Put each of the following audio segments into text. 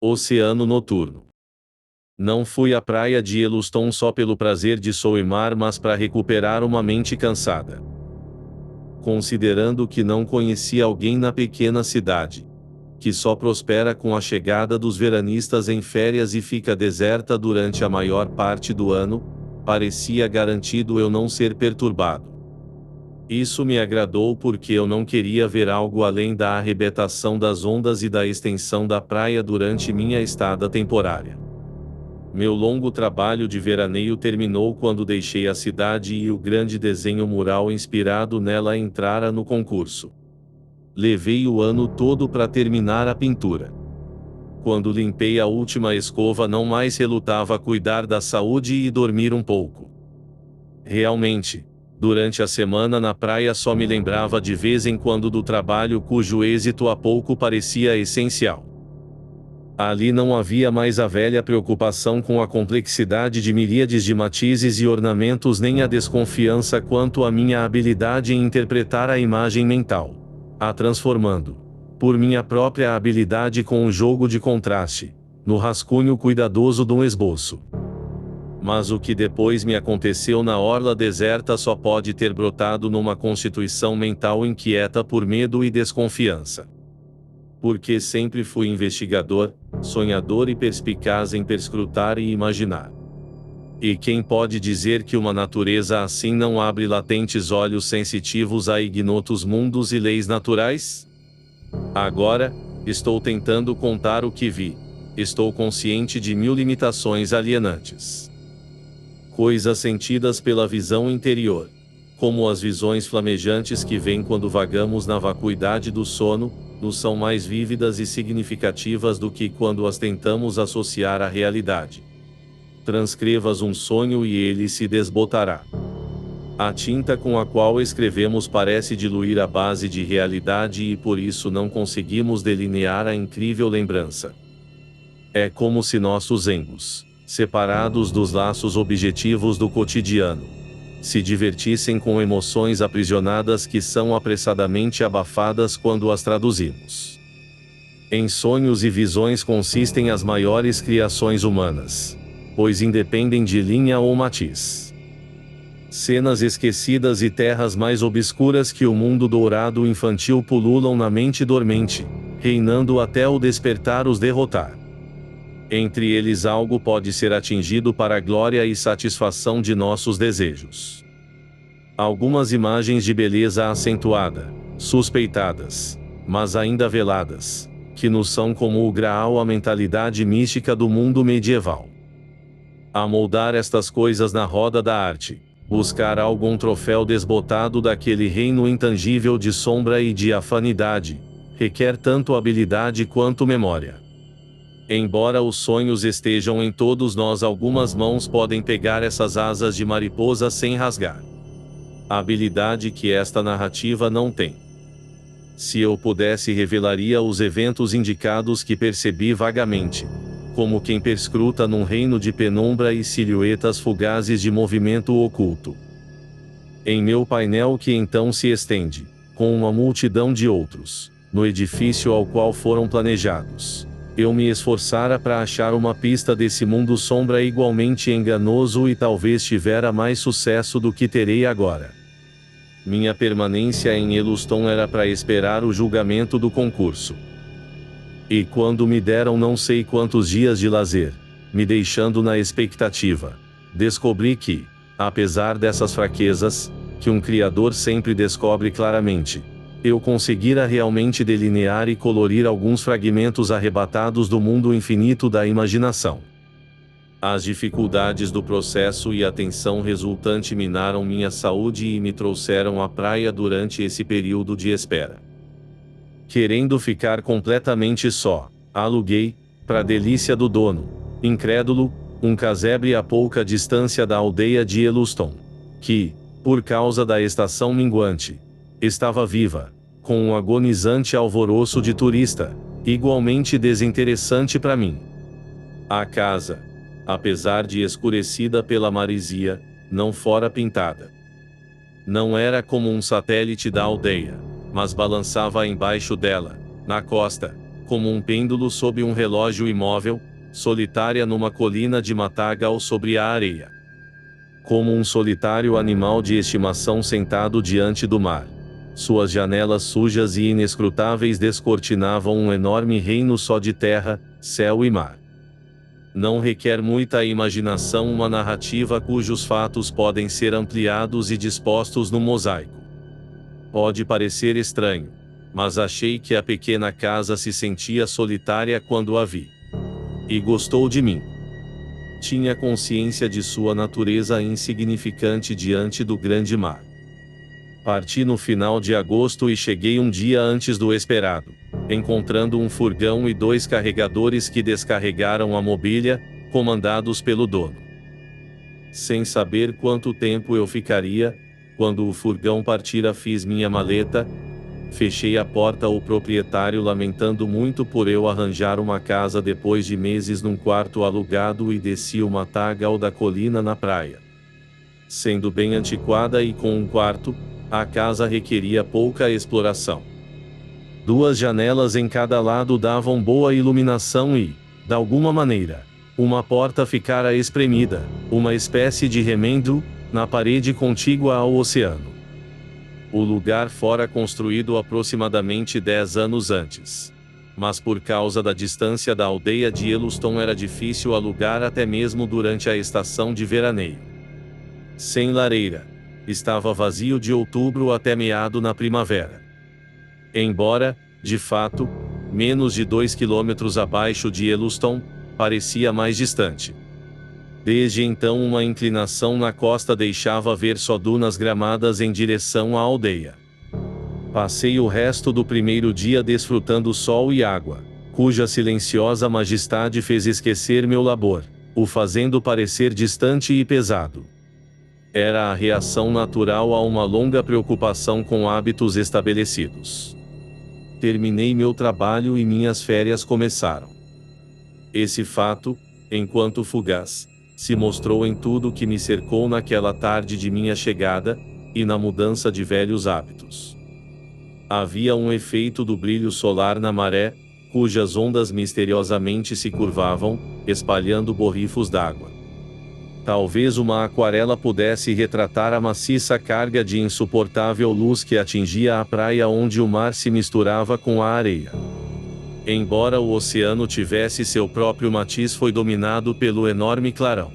Oceano noturno. Não fui à praia de Yellowstone só pelo prazer de sol e mar, mas para recuperar uma mente cansada. Considerando que não conhecia alguém na pequena cidade, que só prospera com a chegada dos veranistas em férias e fica deserta durante a maior parte do ano, parecia garantido eu não ser perturbado. Isso me agradou porque eu não queria ver algo além da arrebentação das ondas e da extensão da praia durante minha estada temporária. Meu longo trabalho de veraneio terminou quando deixei a cidade e o grande desenho mural inspirado nela entrara no concurso. Levei o ano todo para terminar a pintura. Quando limpei a última escova, não mais relutava a cuidar da saúde e dormir um pouco. Realmente, durante a semana na praia só me lembrava de vez em quando do trabalho cujo êxito há pouco parecia essencial. Ali não havia mais a velha preocupação com a complexidade de miríades de matizes e ornamentos, nem a desconfiança quanto à minha habilidade em interpretar a imagem mental, a transformando, por minha própria habilidade com o jogo de contraste, no rascunho cuidadoso de um esboço. Mas o que depois me aconteceu na orla deserta só pode ter brotado numa constituição mental inquieta por medo e desconfiança. Porque sempre fui investigador, sonhador e perspicaz em perscrutar e imaginar. E quem pode dizer que uma natureza assim não abre latentes olhos sensitivos a ignotos mundos e leis naturais? Agora, estou tentando contar o que vi. Estou consciente de 1000 limitações alienantes. Coisas sentidas pela visão interior, como as visões flamejantes que vêm quando vagamos na vacuidade do sono, nos são mais vívidas e significativas do que quando as tentamos associar à realidade. Transcrevas um sonho e ele se desbotará. A tinta com a qual escrevemos parece diluir a base de realidade e por isso não conseguimos delinear a incrível lembrança. É como se nossos embos, separados dos laços objetivos do cotidiano, se divertissem com emoções aprisionadas que são apressadamente abafadas quando as traduzimos. Em sonhos e visões consistem as maiores criações humanas, pois independem de linha ou matiz. Cenas esquecidas e terras mais obscuras que o mundo dourado infantil pululam na mente dormente, reinando até o despertar os derrotar. Entre eles algo pode ser atingido para a glória e satisfação de nossos desejos. Algumas imagens de beleza acentuada, suspeitadas, mas ainda veladas, que nos são como o graal à mentalidade mística do mundo medieval. A moldar estas coisas na roda da arte, buscar algum troféu desbotado daquele reino intangível de sombra e de afanidade, requer tanto habilidade quanto memória. Embora os sonhos estejam em todos nós, algumas mãos podem pegar essas asas de mariposa sem rasgar. A habilidade que esta narrativa não tem. Se eu pudesse, revelaria os eventos indicados que percebi vagamente, como quem perscruta num reino de penumbra e silhuetas fugazes de movimento oculto. Em meu painel que então se estende, com uma multidão de outros, no edifício ao qual foram planejados, eu me esforçara para achar uma pista desse mundo sombra igualmente enganoso e talvez tivera mais sucesso do que terei agora. Minha permanência em Yellowstone era para esperar o julgamento do concurso. E quando me deram não sei quantos dias de lazer, me deixando na expectativa, descobri que, apesar dessas fraquezas, que um criador sempre descobre claramente, eu conseguira realmente delinear e colorir alguns fragmentos arrebatados do mundo infinito da imaginação. As dificuldades do processo e a tensão resultante minaram minha saúde e me trouxeram à praia durante esse período de espera. Querendo ficar completamente só, aluguei, para delícia do dono, incrédulo, um casebre a pouca distância da aldeia de Yellowstone, que, por causa da estação minguante, estava viva, com um agonizante alvoroço de turista, igualmente desinteressante para mim. A casa, apesar de escurecida pela marisia, não fora pintada. Não era como um satélite da aldeia, mas balançava embaixo dela, na costa, como um pêndulo sob um relógio imóvel, solitária numa colina de matagal sobre a areia. Como um solitário animal de estimação sentado diante do mar. Suas janelas sujas e inescrutáveis descortinavam um enorme reino só de terra, céu e mar. Não requer muita imaginação uma narrativa cujos fatos podem ser ampliados e dispostos no mosaico. Pode parecer estranho, mas achei que a pequena casa se sentia solitária quando a vi. E gostou de mim. Tinha consciência de sua natureza insignificante diante do grande mar. Parti no final de agosto e cheguei um dia antes do esperado, encontrando um furgão e 2 carregadores que descarregaram a mobília, comandados pelo dono. Sem saber quanto tempo eu ficaria, quando o furgão partira fiz minha maleta, fechei a porta ao proprietário lamentando muito por eu arranjar uma casa depois de meses num quarto alugado e desci o matagal da colina na praia. Sendo bem antiquada e com um quarto, a casa requeria pouca exploração. 2 janelas em cada lado davam boa iluminação e, de alguma maneira, uma porta ficara espremida, uma espécie de remendo, na parede contígua ao oceano. O lugar fora construído aproximadamente 10 anos antes. Mas por causa da distância da aldeia de Yellowstone era difícil alugar até mesmo durante a estação de veraneio. Sem lareira. Estava vazio de outubro até meado na primavera. Embora, de fato, menos de 2 quilômetros abaixo de Yellowstone, parecia mais distante. Desde então uma inclinação na costa deixava ver só dunas gramadas em direção à aldeia. Passei o resto do primeiro dia desfrutando sol e água, cuja silenciosa majestade fez esquecer meu labor, o fazendo parecer distante e pesado. Era a reação natural a uma longa preocupação com hábitos estabelecidos. Terminei meu trabalho e minhas férias começaram. Esse fato, enquanto fugaz, se mostrou em tudo que me cercou naquela tarde de minha chegada, e na mudança de velhos hábitos. Havia um efeito do brilho solar na maré, cujas ondas misteriosamente se curvavam, espalhando borrifos d'água. Talvez uma aquarela pudesse retratar a maciça carga de insuportável luz que atingia a praia onde o mar se misturava com a areia. Embora o oceano tivesse seu próprio matiz, foi dominado pelo enorme clarão.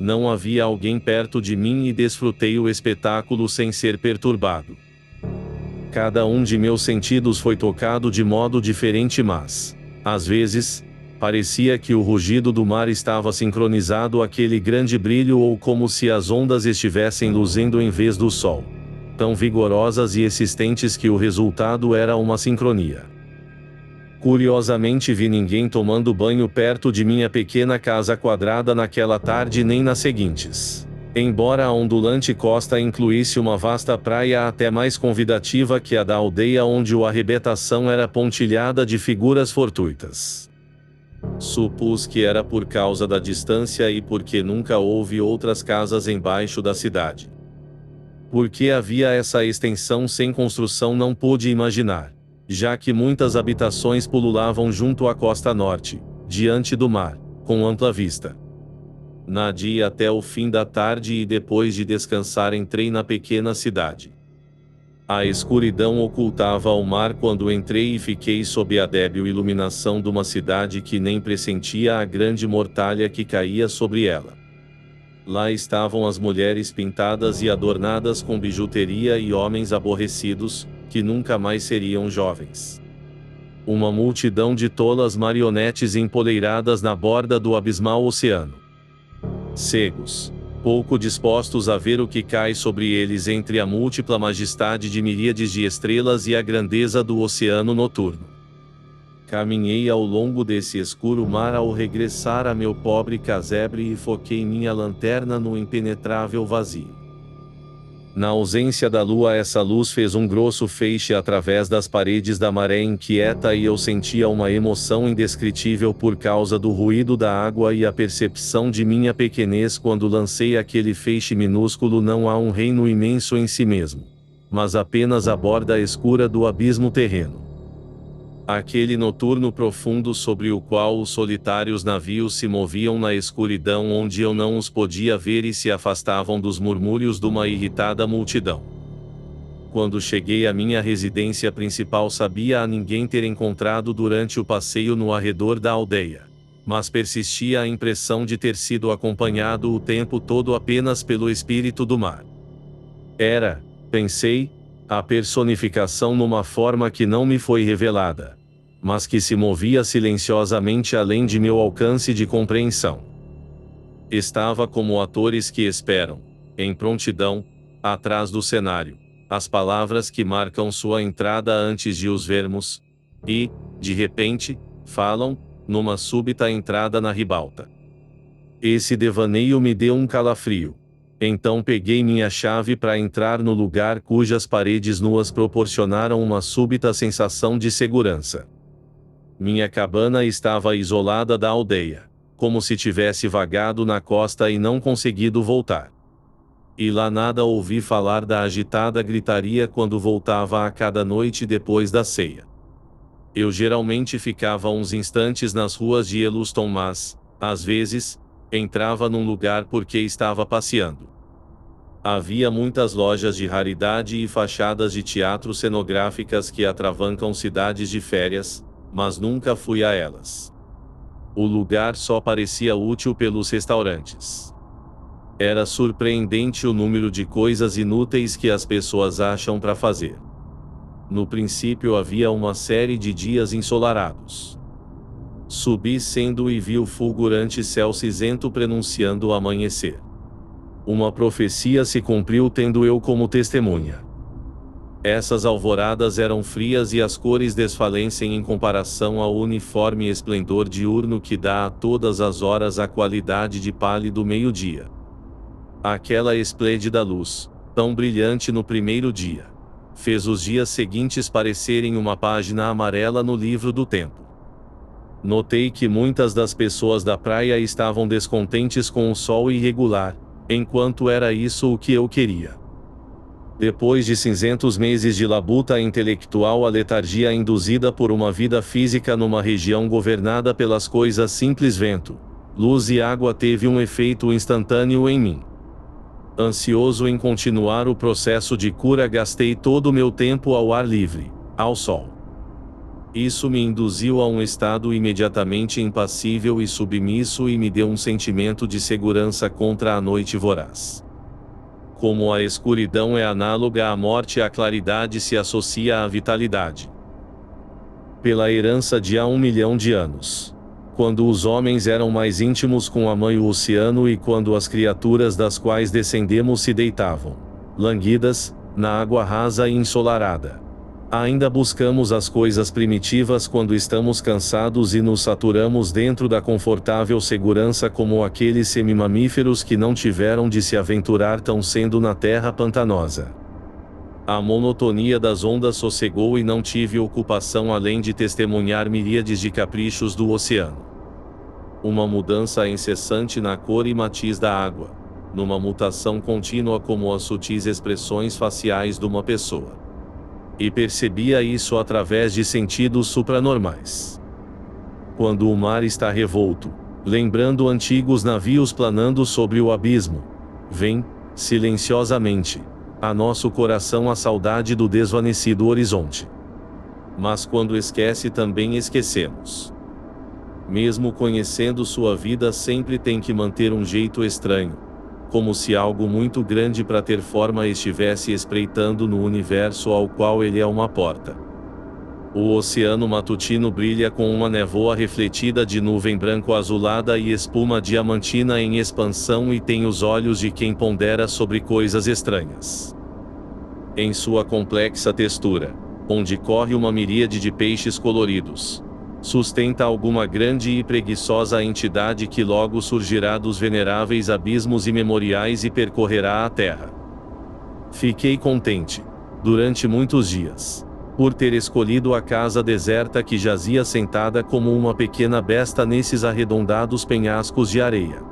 Não havia alguém perto de mim e desfrutei o espetáculo sem ser perturbado. Cada um de meus sentidos foi tocado de modo diferente, mas, às vezes, parecia que o rugido do mar estava sincronizado àquele grande brilho ou como se as ondas estivessem luzendo em vez do sol. Tão vigorosas e existentes que o resultado era uma sincronia. Curiosamente vi ninguém tomando banho perto de minha pequena casa quadrada naquela tarde nem nas seguintes. Embora a ondulante costa incluísse uma vasta praia até mais convidativa que a da aldeia onde a arrebentação era pontilhada de figuras fortuitas. Supus que era por causa da distância e porque nunca houve outras casas embaixo da cidade. Porque havia essa extensão sem construção não pude imaginar, já que muitas habitações pululavam junto à costa norte, diante do mar, com ampla vista. Nadi até o fim da tarde e depois de descansar entrei na pequena cidade. A escuridão ocultava o mar quando entrei e fiquei sob a débil iluminação de uma cidade que nem pressentia a grande mortalha que caía sobre ela. Lá estavam as mulheres pintadas e adornadas com bijuteria e homens aborrecidos, que nunca mais seriam jovens. Uma multidão de tolas marionetes empoleiradas na borda do abismal oceano. Cegos, pouco dispostos a ver o que cai sobre eles entre a múltipla majestade de miríades de estrelas e a grandeza do oceano noturno. Caminhei ao longo desse escuro mar ao regressar a meu pobre casebre e foquei minha lanterna no impenetrável vazio. Na ausência da lua, essa luz fez um grosso feixe através das paredes da maré inquieta e eu sentia uma emoção indescritível por causa do ruído da água e a percepção de minha pequenez quando lancei aquele feixe minúsculo. Não há um reino imenso em si mesmo, mas apenas a borda escura do abismo terreno. Aquele noturno profundo sobre o qual os solitários navios se moviam na escuridão onde eu não os podia ver e se afastavam dos murmúrios de uma irritada multidão. Quando cheguei à minha residência principal sabia a ninguém ter encontrado durante o passeio no arredor da aldeia. Mas persistia a impressão de ter sido acompanhado o tempo todo apenas pelo espírito do mar. Era, pensei, a personificação numa forma que não me foi revelada, mas que se movia silenciosamente além de meu alcance de compreensão. Estava como atores que esperam, em prontidão, atrás do cenário, as palavras que marcam sua entrada antes de os vermos, e, de repente, falam, numa súbita entrada na ribalta. Esse devaneio me deu um calafrio. Então peguei minha chave para entrar no lugar cujas paredes nuas proporcionaram uma súbita sensação de segurança. Minha cabana estava isolada da aldeia, como se tivesse vagado na costa e não conseguido voltar. E lá nada ouvi falar da agitada gritaria quando voltava a cada noite depois da ceia. Eu geralmente ficava uns instantes nas ruas de Yellowstone, mas, às vezes, entrava num lugar porque estava passeando. Havia muitas lojas de raridade e fachadas de teatro cenográficas que atravancam cidades de férias, mas nunca fui a elas. O lugar só parecia útil pelos restaurantes. Era surpreendente o número de coisas inúteis que as pessoas acham para fazer. No princípio havia uma série de dias ensolarados. Subi sendo e vi o fulgurante céu cinzento prenunciando o amanhecer. Uma profecia se cumpriu tendo eu como testemunha. Essas alvoradas eram frias e as cores desfalecem em comparação ao uniforme esplendor diurno que dá a todas as horas a qualidade de pálido meio-dia. Aquela esplêndida luz, tão brilhante no primeiro dia, fez os dias seguintes parecerem uma página amarela no livro do tempo. Notei que muitas das pessoas da praia estavam descontentes com o sol irregular, enquanto era isso o que eu queria. Depois de cinzentos meses de labuta intelectual, a letargia induzida por uma vida física numa região governada pelas coisas simples vento, luz e água teve um efeito instantâneo em mim. Ansioso em continuar o processo de cura, gastei todo o meu tempo ao ar livre, ao sol. Isso me induziu a um estado imediatamente impassível e submisso e me deu um sentimento de segurança contra a noite voraz. Como a escuridão é análoga à morte, a claridade se associa à vitalidade. Pela herança de há 1 milhão de anos. Quando os homens eram mais íntimos com a mãe o oceano e quando as criaturas das quais descendemos se deitavam, languidas, na água rasa e ensolarada. Ainda buscamos as coisas primitivas quando estamos cansados e nos saturamos dentro da confortável segurança como aqueles semimamíferos que não tiveram de se aventurar tão cedo na terra pantanosa. A monotonia das ondas sossegou e não tive ocupação além de testemunhar miríades de caprichos do oceano. Uma mudança incessante na cor e matiz da água, numa mutação contínua como as sutis expressões faciais de uma pessoa. E percebia isso através de sentidos supranormais. Quando o mar está revolto, lembrando antigos navios planando sobre o abismo, vem, silenciosamente, a nosso coração a saudade do desvanecido horizonte. Mas quando esquece também esquecemos. Mesmo conhecendo sua vida sempre tem que manter um jeito estranho, como se algo muito grande para ter forma estivesse espreitando no universo ao qual ele é uma porta. O oceano matutino brilha com uma névoa refletida de nuvem branco-azulada e espuma diamantina em expansão e tem os olhos de quem pondera sobre coisas estranhas. Em sua complexa textura, onde corre uma miríade de peixes coloridos, sustenta alguma grande e preguiçosa entidade que logo surgirá dos veneráveis abismos imemoriais e percorrerá a terra. Fiquei contente, durante muitos dias, por ter escolhido a casa deserta que jazia sentada como uma pequena besta nesses arredondados penhascos de areia.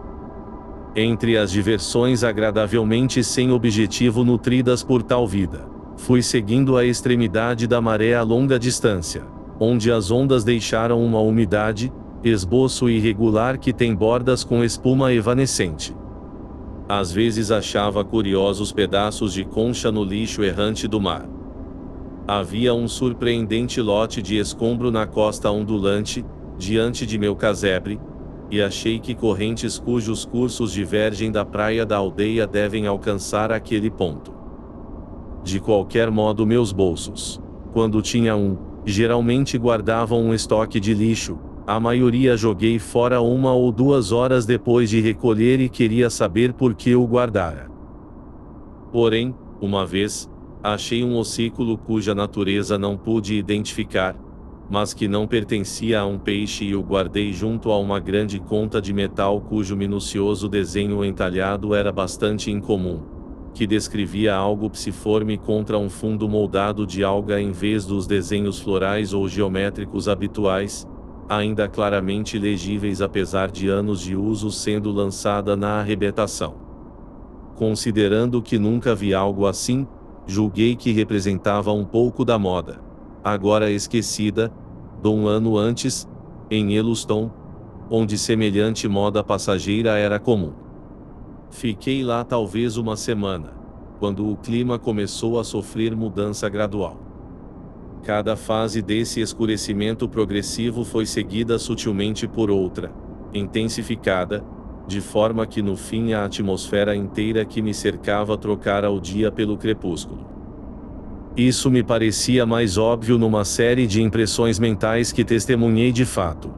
Entre as diversões agradavelmente sem objetivo nutridas por tal vida, fui seguindo a extremidade da maré a longa distância, onde as ondas deixaram uma umidade, esboço irregular que tem bordas com espuma evanescente. Às vezes achava curiosos pedaços de concha no lixo errante do mar. Havia um surpreendente lote de escombro na costa ondulante, diante de meu casebre, e achei que correntes cujos cursos divergem da praia da aldeia devem alcançar aquele ponto. De qualquer modo, meus bolsos, quando tinha geralmente guardavam um estoque de lixo. A maioria joguei fora 1 ou 2 horas depois de recolher e queria saber por que o guardara. Porém, uma vez, achei um ossículo cuja natureza não pude identificar, mas que não pertencia a um peixe e o guardei junto a uma grande conta de metal cujo minucioso desenho entalhado era bastante incomum, que descrevia algo psiforme contra um fundo moldado de alga em vez dos desenhos florais ou geométricos habituais, ainda claramente legíveis apesar de anos de uso, sendo lançada na arrebentação. Considerando que nunca vi algo assim, julguei que representava um pouco da moda, agora esquecida, de um ano antes, em Yellowstone, onde semelhante moda passageira era comum. Fiquei lá talvez uma semana, quando o clima começou a sofrer mudança gradual. Cada fase desse escurecimento progressivo foi seguida sutilmente por outra, intensificada, de forma que no fim a atmosfera inteira que me cercava trocara o dia pelo crepúsculo. Isso me parecia mais óbvio numa série de impressões mentais que testemunhei de fato,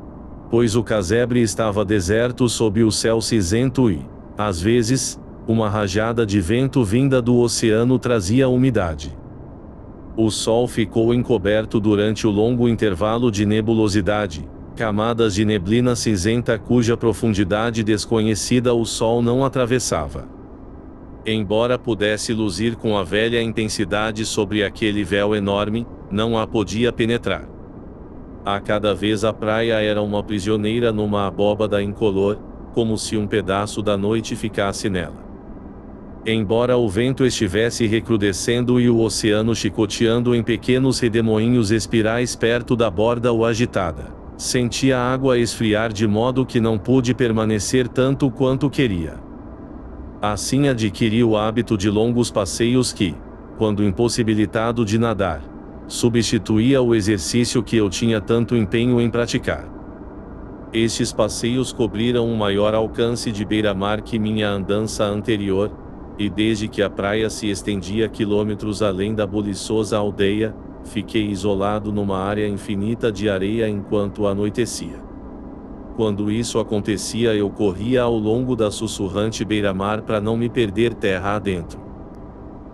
pois o casebre estava deserto sob o céu cinzento e, às vezes, uma rajada de vento vinda do oceano trazia umidade. O sol ficou encoberto durante o longo intervalo de nebulosidade, camadas de neblina cinzenta cuja profundidade desconhecida o sol não atravessava. Embora pudesse luzir com a velha intensidade sobre aquele véu enorme, não a podia penetrar. A cada vez a praia era uma prisioneira numa abóbada incolor, como se um pedaço da noite ficasse nela. Embora o vento estivesse recrudescendo e o oceano chicoteando em pequenos redemoinhos espirais perto da borda o agitada, senti a água esfriar de modo que não pude permanecer tanto quanto queria. Assim adquiri o hábito de longos passeios que, quando impossibilitado de nadar, substituía o exercício que eu tinha tanto empenho em praticar. Estes passeios cobriram um maior alcance de beira-mar que minha andança anterior, e desde que a praia se estendia quilômetros além da buliçosa aldeia, fiquei isolado numa área infinita de areia enquanto anoitecia. Quando isso acontecia, eu corria ao longo da sussurrante beira-mar para não me perder terra adentro.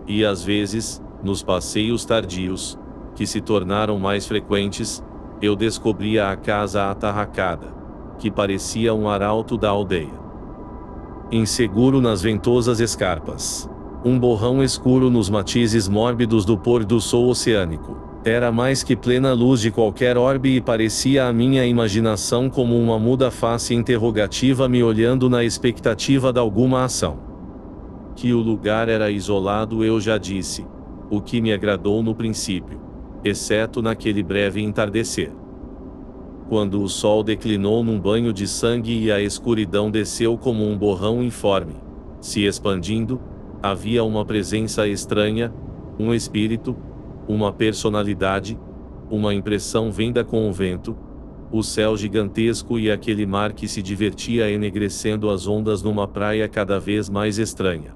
E às vezes, nos passeios tardios, que se tornaram mais frequentes, eu descobria a casa atarracada, que parecia um arauto da aldeia. Inseguro nas ventosas escarpas. Um borrão escuro nos matizes mórbidos do pôr do sol oceânico. Era mais que plena luz de qualquer orbe e parecia à minha imaginação como uma muda face interrogativa me olhando na expectativa de alguma ação. Que o lugar era isolado eu já disse, o que me agradou no princípio, exceto naquele breve entardecer. Quando o sol declinou num banho de sangue e a escuridão desceu como um borrão informe, se expandindo, havia uma presença estranha, um espírito, uma personalidade, uma impressão vinda com o vento, o céu gigantesco e aquele mar que se divertia enegrecendo as ondas numa praia cada vez mais estranha.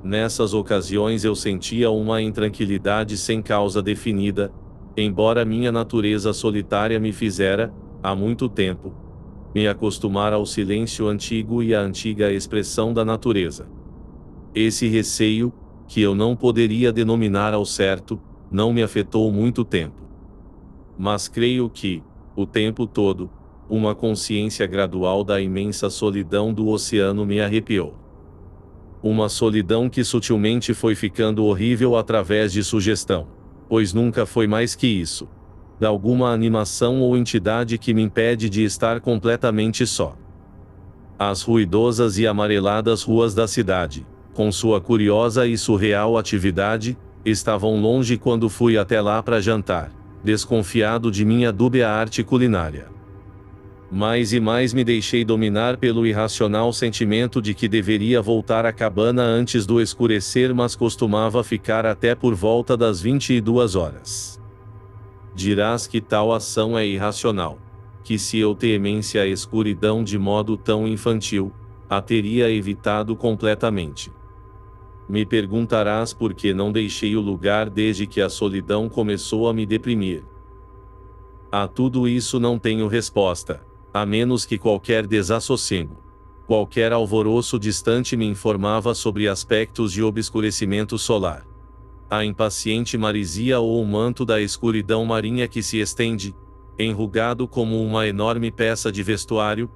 Nessas ocasiões eu sentia uma intranquilidade sem causa definida, embora minha natureza solitária me fizera, há muito tempo, me acostumar ao silêncio antigo e à antiga expressão da natureza. Esse receio, que eu não poderia denominar ao certo, não me afetou muito tempo. Mas creio que, o tempo todo, uma consciência gradual da imensa solidão do oceano me arrepiou. Uma solidão que sutilmente foi ficando horrível através de sugestão, pois nunca foi mais que isso. De alguma animação ou entidade que me impede de estar completamente só. As ruidosas e amareladas ruas da cidade, com sua curiosa e surreal atividade, estavam longe quando fui até lá para jantar, desconfiado de minha dúbia arte culinária. Mais e mais me deixei dominar pelo irracional sentimento de que deveria voltar à cabana antes do escurecer, mas costumava ficar até por volta das 22 horas. Dirás que tal ação é irracional, que se eu temesse a escuridão de modo tão infantil, a teria evitado completamente. Me perguntarás por que não deixei o lugar desde que a solidão começou a me deprimir. A tudo isso não tenho resposta, a menos que qualquer desassossego, qualquer alvoroço distante me informava sobre aspectos de obscurecimento solar. A impaciente marisia ou o manto da escuridão marinha que se estende, enrugado como uma enorme peça de vestuário,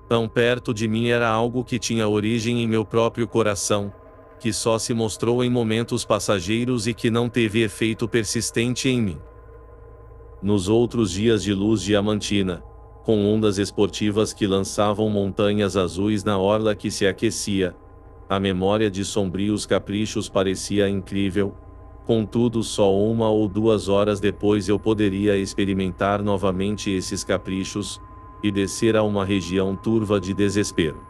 tão perto de mim, era algo que tinha origem em meu próprio coração, que só se mostrou em momentos passageiros e que não teve efeito persistente em mim. Nos outros dias de luz diamantina, com ondas esportivas que lançavam montanhas azuis na orla que se aquecia, a memória de sombrios caprichos parecia incrível. Contudo, só 1 ou 2 horas depois eu poderia experimentar novamente esses caprichos, e descer a uma região turva de desespero.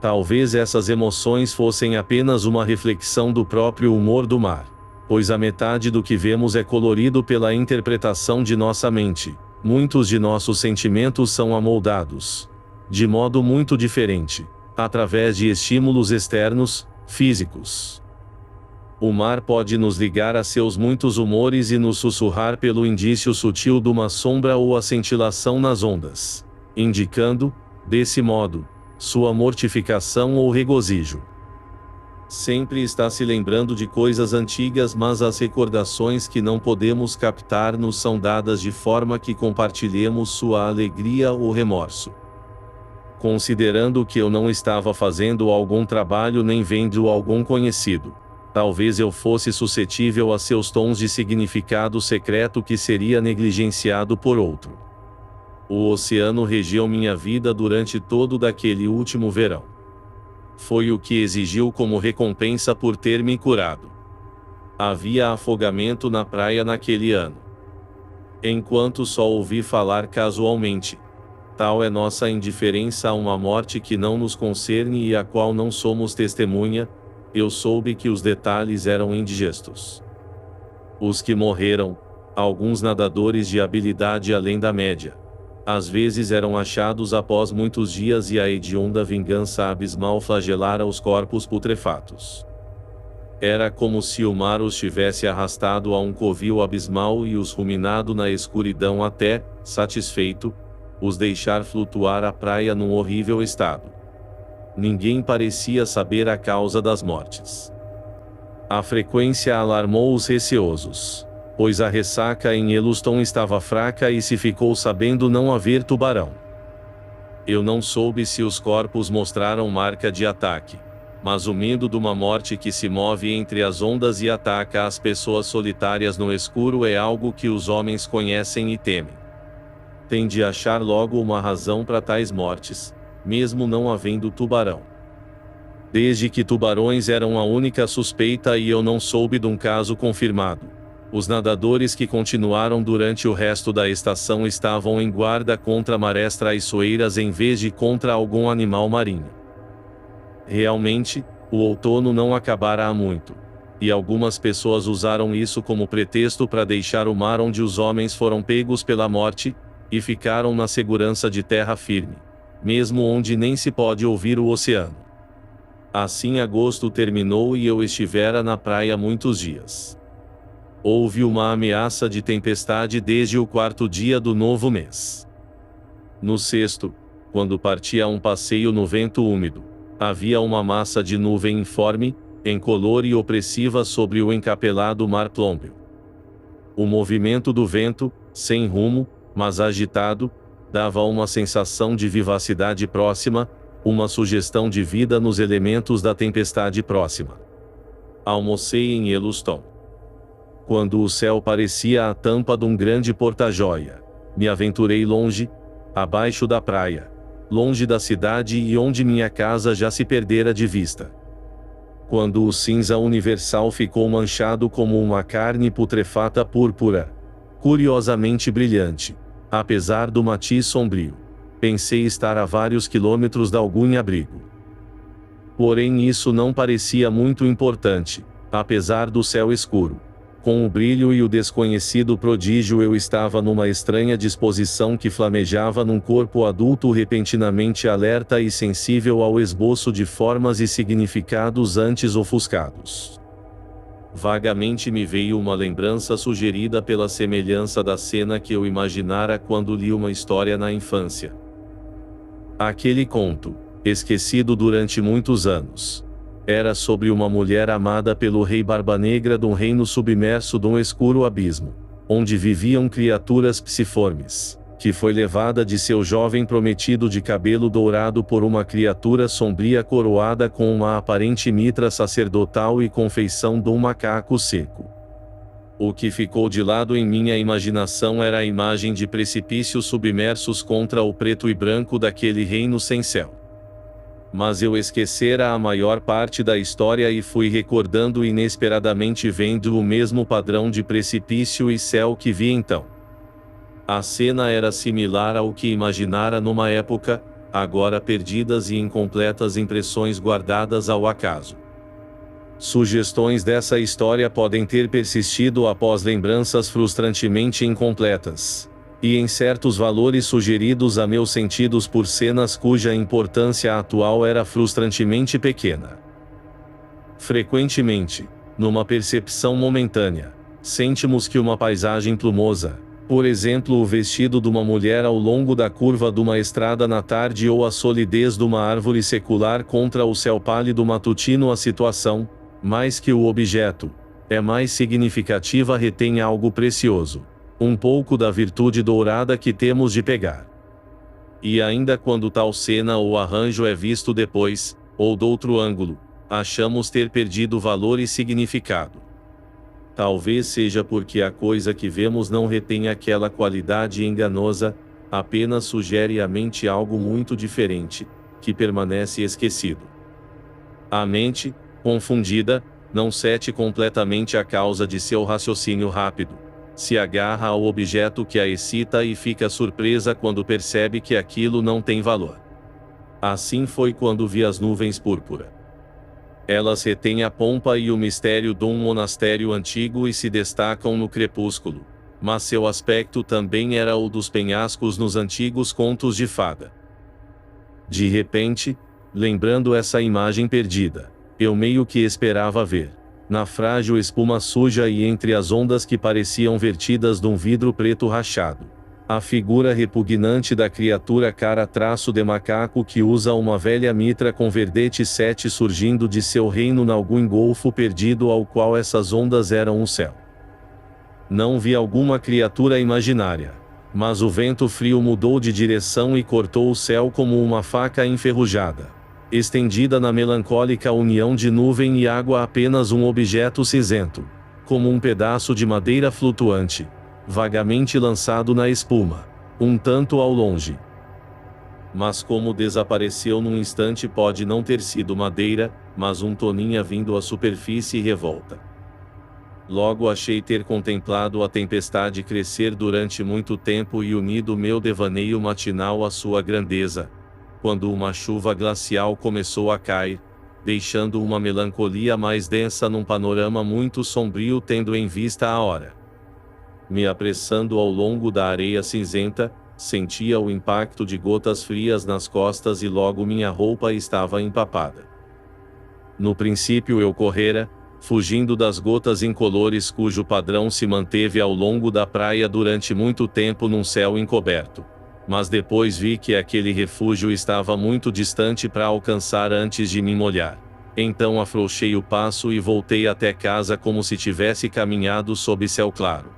Talvez essas emoções fossem apenas uma reflexão do próprio humor do mar, pois a metade do que vemos é colorido pela interpretação de nossa mente. Muitos de nossos sentimentos são amoldados, de modo muito diferente, através de estímulos externos, físicos. O mar pode nos ligar a seus muitos humores e nos sussurrar pelo indício sutil de uma sombra ou a cintilação nas ondas, indicando, desse modo, sua mortificação ou regozijo. Sempre está se lembrando de coisas antigas, mas as recordações que não podemos captar nos são dadas de forma que compartilhemos sua alegria ou remorso. Considerando que eu não estava fazendo algum trabalho nem vendo algum conhecido, talvez eu fosse suscetível a seus tons de significado secreto que seria negligenciado por outro. O oceano regeu minha vida durante todo daquele último verão. Foi o que exigiu como recompensa por ter me curado. Havia afogamento na praia naquele ano. Enquanto só ouvi falar casualmente. Tal é nossa indiferença a uma morte que não nos concerne e a qual não somos testemunha, eu soube que os detalhes eram indigestos. Os que morreram, alguns nadadores de habilidade além da média, às vezes eram achados após muitos dias e a hedionda vingança abismal flagelara os corpos putrefatos. Era como se o mar os tivesse arrastado a um covil abismal e os ruminado na escuridão até, satisfeito, os deixar flutuar à praia num horrível estado. Ninguém parecia saber a causa das mortes. A frequência alarmou os receosos, pois a ressaca em Yellowstone estava fraca e se ficou sabendo não haver tubarão. Eu não soube se os corpos mostraram marca de ataque, mas o medo de uma morte que se move entre as ondas e ataca as pessoas solitárias no escuro é algo que os homens conhecem e temem. Tem de achar logo uma razão para tais mortes, mesmo não havendo tubarão. Desde que tubarões eram a única suspeita e eu não soube de um caso confirmado, os nadadores que continuaram durante o resto da estação estavam em guarda contra marés traiçoeiras em vez de contra algum animal marinho. Realmente, o outono não acabara há muito, e algumas pessoas usaram isso como pretexto para deixar o mar onde os homens foram pegos pela morte, e ficaram na segurança de terra firme, mesmo onde nem se pode ouvir o oceano. Assim agosto terminou e eu estivera na praia muitos dias. Houve uma ameaça de tempestade desde o 4º dia do novo mês. No 6º, quando parti a um passeio no vento úmido, havia uma massa de nuvem informe, incolor e opressiva sobre o encapelado mar plômbeo. O movimento do vento, sem rumo, mas agitado, dava uma sensação de vivacidade próxima, uma sugestão de vida nos elementos da tempestade próxima. Almocei em Yellowstone. Quando o céu parecia a tampa de um grande porta-joia, me aventurei longe, abaixo da praia, longe da cidade e onde minha casa já se perdera de vista. Quando o cinza universal ficou manchado como uma carne putrefata púrpura, curiosamente brilhante, apesar do matiz sombrio. Pensei estar a vários quilômetros de algum abrigo. Porém isso não parecia muito importante, apesar do céu escuro. Com o brilho e o desconhecido prodígio eu estava numa estranha disposição que flamejava num corpo adulto repentinamente alerta e sensível ao esboço de formas e significados antes ofuscados. Vagamente me veio uma lembrança sugerida pela semelhança da cena que eu imaginara quando li uma história na infância. Aquele conto, esquecido durante muitos anos, era sobre uma mulher amada pelo rei Barba Negra de um reino submerso de um escuro abismo, onde viviam criaturas psiformes, que foi levada de seu jovem prometido de cabelo dourado por uma criatura sombria coroada com uma aparente mitra sacerdotal e com feição de um macaco seco. O que ficou de lado em minha imaginação era a imagem de precipícios submersos contra o preto e branco daquele reino sem céu. Mas eu esquecera a maior parte da história e fui recordando inesperadamente vendo o mesmo padrão de precipício e céu que vi então. A cena era similar ao que imaginara numa época, agora perdidas e incompletas impressões guardadas ao acaso. Sugestões dessa história podem ter persistido após lembranças frustrantemente incompletas, e em certos valores sugeridos a meus sentidos por cenas cuja importância atual era frustrantemente pequena. Frequentemente, numa percepção momentânea, sentimos que uma paisagem plumosa, por exemplo o vestido de uma mulher ao longo da curva de uma estrada na tarde ou a solidez de uma árvore secular contra o céu pálido matutino a situação, mais que o objeto, é mais significativa retém algo precioso. Um pouco da virtude dourada que temos de pegar. E ainda quando tal cena ou arranjo é visto depois, ou doutro ângulo, achamos ter perdido valor e significado. Talvez seja porque a coisa que vemos não retém aquela qualidade enganosa, apenas sugere à mente algo muito diferente, que permanece esquecido. A mente, confundida, não cede completamente a causa de seu raciocínio rápido. Se agarra ao objeto que a excita e fica surpresa quando percebe que aquilo não tem valor. Assim foi quando vi as nuvens púrpura. Elas retêm a pompa e o mistério de um monastério antigo e se destacam no crepúsculo, mas seu aspecto também era o dos penhascos nos antigos contos de fada. De repente, lembrando essa imagem perdida, eu meio que esperava ver, na frágil espuma suja e entre as ondas que pareciam vertidas de um vidro preto rachado, a figura repugnante da criatura cara-traço de macaco que usa uma velha mitra com verdete 7 surgindo de seu reino nalgum golfo perdido ao qual essas ondas eram um céu. Não vi alguma criatura imaginária, mas o vento frio mudou de direção e cortou o céu como uma faca enferrujada. Estendida na melancólica união de nuvem e água apenas um objeto cinzento, como um pedaço de madeira flutuante, vagamente lançado na espuma, um tanto ao longe. Mas como desapareceu num instante pode não ter sido madeira, mas um toninha vindo à superfície e revolta. Logo achei ter contemplado a tempestade crescer durante muito tempo e unido meu devaneio matinal à sua grandeza, quando uma chuva glacial começou a cair, deixando uma melancolia mais densa num panorama muito sombrio tendo em vista a hora. Me apressando ao longo da areia cinzenta, sentia o impacto de gotas frias nas costas e logo minha roupa estava empapada. No princípio eu correra, fugindo das gotas incolores cujo padrão se manteve ao longo da praia durante muito tempo num céu encoberto. Mas depois vi que aquele refúgio estava muito distante para alcançar antes de me molhar. Então afrouxei o passo e voltei até casa como se tivesse caminhado sob céu claro.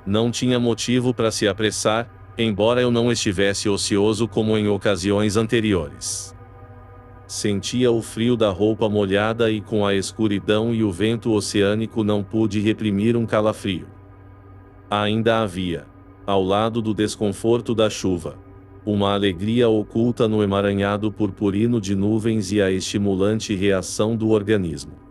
Não tinha motivo para se apressar, embora eu não estivesse ocioso como em ocasiões anteriores. Sentia o frio da roupa molhada e com a escuridão e o vento oceânico não pude reprimir um calafrio. Ainda havia, ao lado do desconforto da chuva, uma alegria oculta no emaranhado purpurino de nuvens e a estimulante reação do organismo.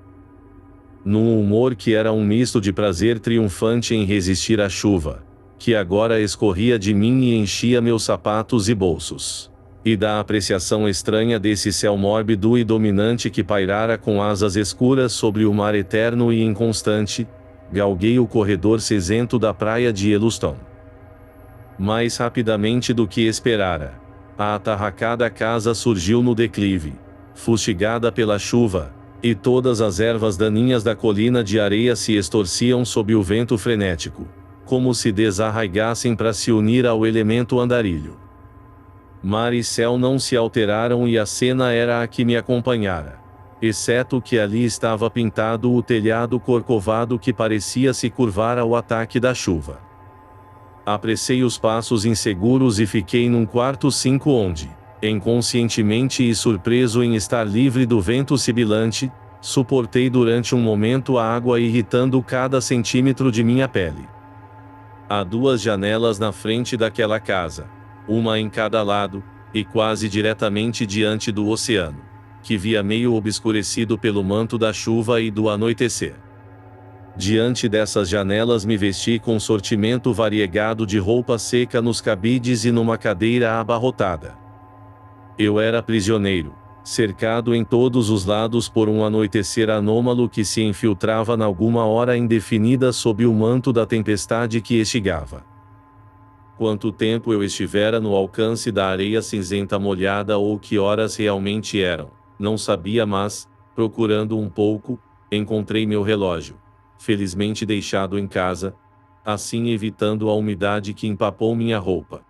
num humor que era um misto de prazer triunfante em resistir à chuva, que agora escorria de mim e enchia meus sapatos e bolsos, e da apreciação estranha desse céu mórbido e dominante que pairara com asas escuras sobre o mar eterno e inconstante. Galguei o corredor cinzento da praia de Yellowstone. Mais rapidamente do que esperara, a atarracada casa surgiu no declive, fustigada pela chuva, e todas as ervas daninhas da colina de areia se estorciam sob o vento frenético, como se desarraigassem para se unir ao elemento andarilho. Mar e céu não se alteraram e a cena era a que me acompanhara, exceto que ali estava pintado o telhado corcovado que parecia se curvar ao ataque da chuva. Apressei os passos inseguros e fiquei num quarto 5 onde, inconscientemente e surpreso em estar livre do vento sibilante, suportei durante um momento a água irritando cada centímetro de minha pele. Há 2 janelas na frente daquela casa, uma em cada lado, e quase diretamente diante do oceano, que via meio obscurecido pelo manto da chuva e do anoitecer. Diante dessas janelas me vesti com sortimento variegado de roupa seca nos cabides e numa cadeira abarrotada. Eu era prisioneiro, cercado em todos os lados por um anoitecer anômalo que se infiltrava nalguma hora indefinida sob o manto da tempestade que estigava. Quanto tempo eu estivera no alcance da areia cinzenta molhada ou que horas realmente eram, não sabia, mas, procurando um pouco, encontrei meu relógio, felizmente deixado em casa, assim evitando a umidade que empapou minha roupa.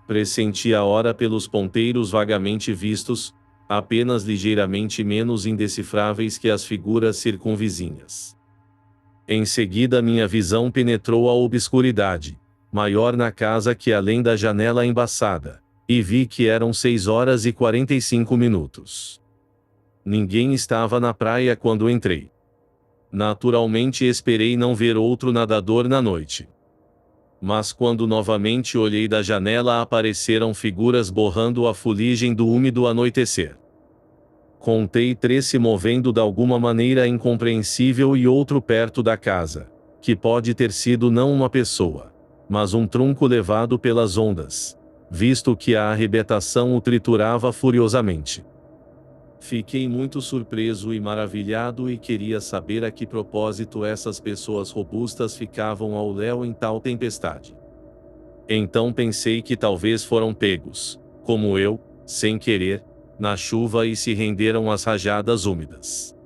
Pressenti a hora pelos ponteiros vagamente vistos, apenas ligeiramente menos indecifráveis que as figuras circunvizinhas. Em seguida minha visão penetrou a obscuridade, maior na casa que além da janela embaçada, e vi que eram 6h45. Ninguém estava na praia quando entrei. Naturalmente esperei não ver outro nadador na noite. Mas quando novamente olhei da janela apareceram figuras borrando a fuligem do úmido anoitecer. Contei 3 se movendo de alguma maneira incompreensível e outro perto da casa, que pode ter sido não uma pessoa, mas um tronco levado pelas ondas, visto que a arrebentação o triturava furiosamente. Fiquei muito surpreso e maravilhado e queria saber a que propósito essas pessoas robustas ficavam ao léu em tal tempestade. Então pensei que talvez foram pegos, como eu, sem querer, na chuva e se renderam às rajadas úmidas.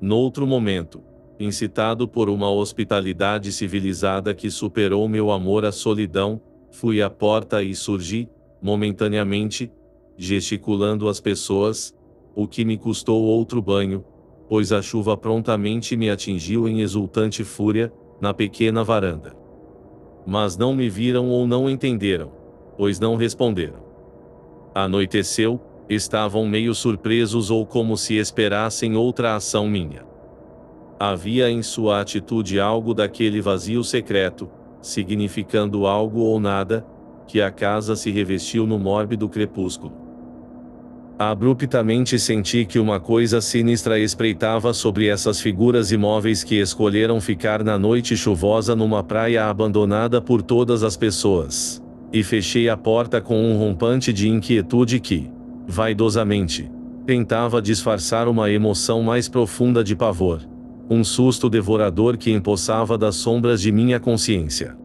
Noutro momento, incitado por uma hospitalidade civilizada que superou meu amor à solidão, fui à porta e surgi, momentaneamente, gesticulando às pessoas, o que me custou outro banho, pois a chuva prontamente me atingiu em exultante fúria, na pequena varanda. Mas não me viram ou não entenderam, pois não responderam. Anoiteceu, estavam meio surpresos ou como se esperassem outra ação minha. Havia em sua atitude algo daquele vazio secreto, significando algo ou nada, que a casa se revestiu no mórbido crepúsculo. Abruptamente senti que uma coisa sinistra espreitava sobre essas figuras imóveis que escolheram ficar na noite chuvosa numa praia abandonada por todas as pessoas, e fechei a porta com um rompante de inquietude que, vaidosamente, tentava disfarçar uma emoção mais profunda de pavor, um susto devorador que empossava das sombras de minha consciência.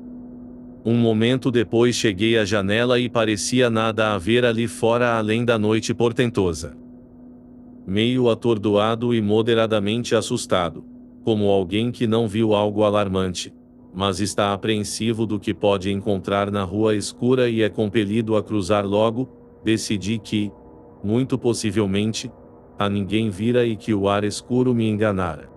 Um momento depois cheguei à janela e parecia nada haver ali fora além da noite portentosa. Meio atordoado e moderadamente assustado, como alguém que não viu algo alarmante, mas está apreensivo do que pode encontrar na rua escura e é compelido a cruzar logo, decidi que, muito possivelmente, a ninguém vira e que o ar escuro me enganara.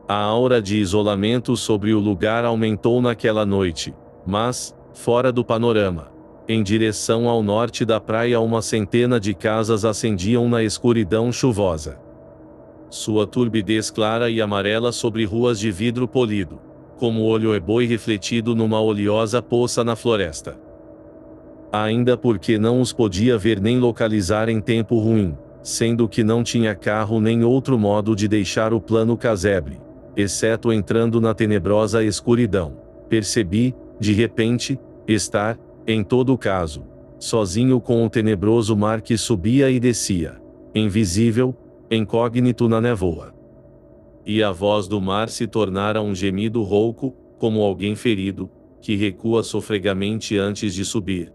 A aura de isolamento sobre o lugar aumentou naquela noite. Mas, fora do panorama, em direção ao norte da praia uma centena de casas ascendiam na escuridão chuvosa. Sua turbidez clara e amarela sobre ruas de vidro polido, como olho eboi refletido numa oleosa poça na floresta. Ainda porque não os podia ver nem localizar em tempo ruim, sendo que não tinha carro nem outro modo de deixar o plano casebre, exceto entrando na tenebrosa escuridão. Percebi, de repente, estar, em todo caso, sozinho com o tenebroso mar que subia e descia, invisível, incógnito na névoa. E a voz do mar se tornara um gemido rouco, como alguém ferido, que recua sofregamente antes de subir.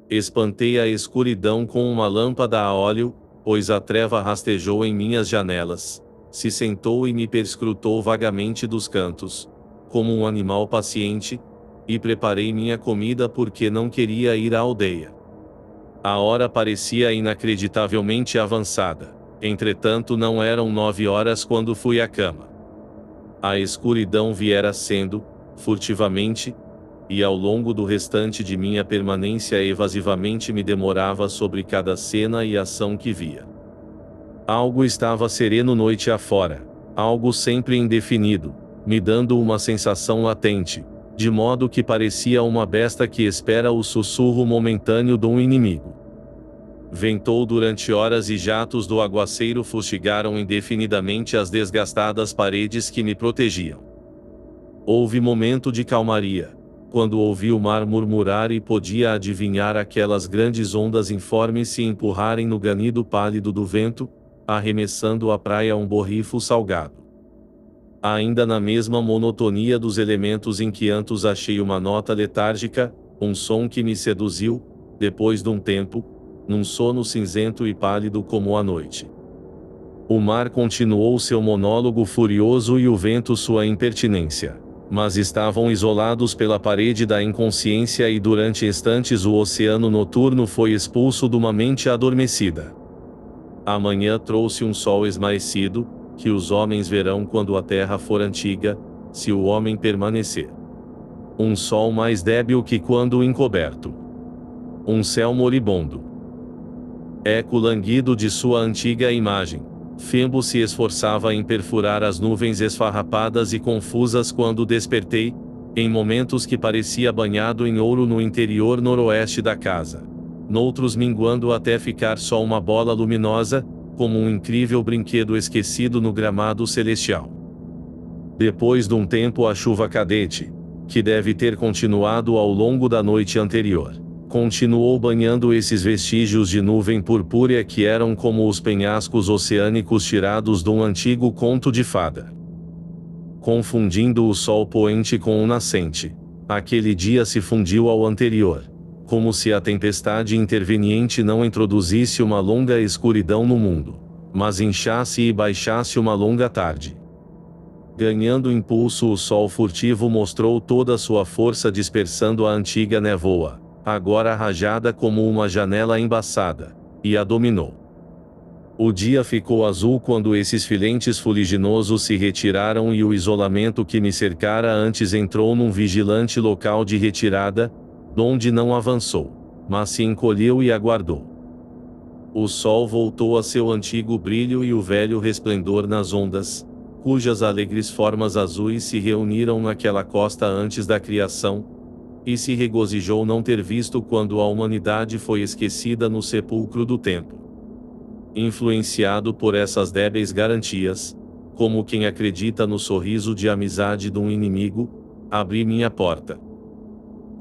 Espantei a escuridão com uma lâmpada a óleo, pois a treva rastejou em minhas janelas, se sentou e me perscrutou vagamente dos cantos, como um animal paciente, e preparei minha comida porque não queria ir à aldeia. A hora parecia inacreditavelmente avançada, entretanto não eram 9 horas quando fui à cama. A escuridão viera sendo, furtivamente, e ao longo do restante de minha permanência evasivamente me demorava sobre cada cena e ação que via. Algo estava sereno noite afora, algo sempre indefinido, me dando uma sensação latente, de modo que parecia uma besta que espera o sussurro momentâneo de um inimigo. Ventou durante horas e jatos do aguaceiro fustigaram indefinidamente as desgastadas paredes que me protegiam. Houve momento de calmaria, quando ouvi o mar murmurar e podia adivinhar aquelas grandes ondas informes se empurrarem no ganido pálido do vento, arremessando à praia um borrifo salgado. Ainda na mesma monotonia dos elementos inquietos achei uma nota letárgica, um som que me seduziu, depois de um tempo, num sono cinzento e pálido como a noite. O mar continuou seu monólogo furioso e o vento sua impertinência. Mas estavam isolados pela parede da inconsciência e durante instantes o oceano noturno foi expulso de uma mente adormecida. A manhã trouxe um sol esmaecido, que os homens verão quando a terra for antiga, se o homem permanecer. Um sol mais débil que quando encoberto. Um céu moribundo. Eco languido de sua antiga imagem. Fembo se esforçava em perfurar as nuvens esfarrapadas e confusas quando despertei, em momentos que parecia banhado em ouro no interior noroeste da casa. Noutros minguando até ficar só uma bola luminosa, como um incrível brinquedo esquecido no gramado celestial. Depois de um tempo a chuva cadente, que deve ter continuado ao longo da noite anterior, continuou banhando esses vestígios de nuvem purpúrea que eram como os penhascos oceânicos tirados de um antigo conto de fada. Confundindo o sol poente com o nascente, aquele dia se fundiu ao anterior, como se a tempestade interveniente não introduzisse uma longa escuridão no mundo, mas inchasse e baixasse uma longa tarde. Ganhando impulso, o sol furtivo mostrou toda a sua força dispersando a antiga névoa, agora rajada como uma janela embaçada, e a dominou. O dia ficou azul quando esses filentes fuliginosos se retiraram e o isolamento que me cercara antes entrou num vigilante local de retirada, donde não avançou, mas se encolheu e aguardou. O sol voltou a seu antigo brilho e o velho resplendor nas ondas, cujas alegres formas azuis se reuniram naquela costa antes da criação, e se regozijou não ter visto quando a humanidade foi esquecida no sepulcro do tempo. Influenciado por essas débeis garantias, como quem acredita no sorriso de amizade de um inimigo, abri minha porta.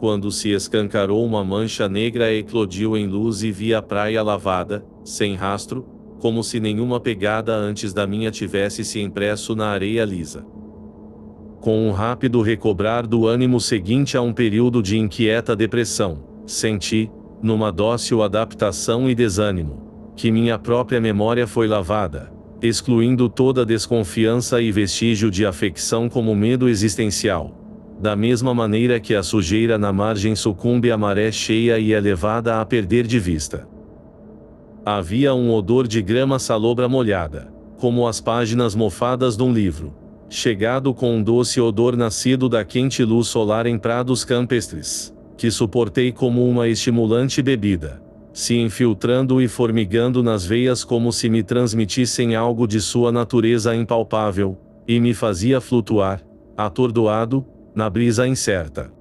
Quando se escancarou uma mancha negra eclodiu em luz e vi a praia lavada, sem rastro, como se nenhuma pegada antes da minha tivesse se impresso na areia lisa. Com um rápido recobrar do ânimo seguinte a um período de inquieta depressão, senti, numa dócil adaptação e desânimo, que minha própria memória foi lavada, excluindo toda desconfiança e vestígio de afecção como medo existencial, da mesma maneira que a sujeira na margem sucumbe à maré cheia e é levada a perder de vista. Havia um odor de grama salobra molhada, como as páginas mofadas de um livro, chegado com um doce odor nascido da quente luz solar em prados campestres, que suportei como uma estimulante bebida, se infiltrando e formigando nas veias como se me transmitissem algo de sua natureza impalpável, e me fazia flutuar, atordoado, na brisa incerta.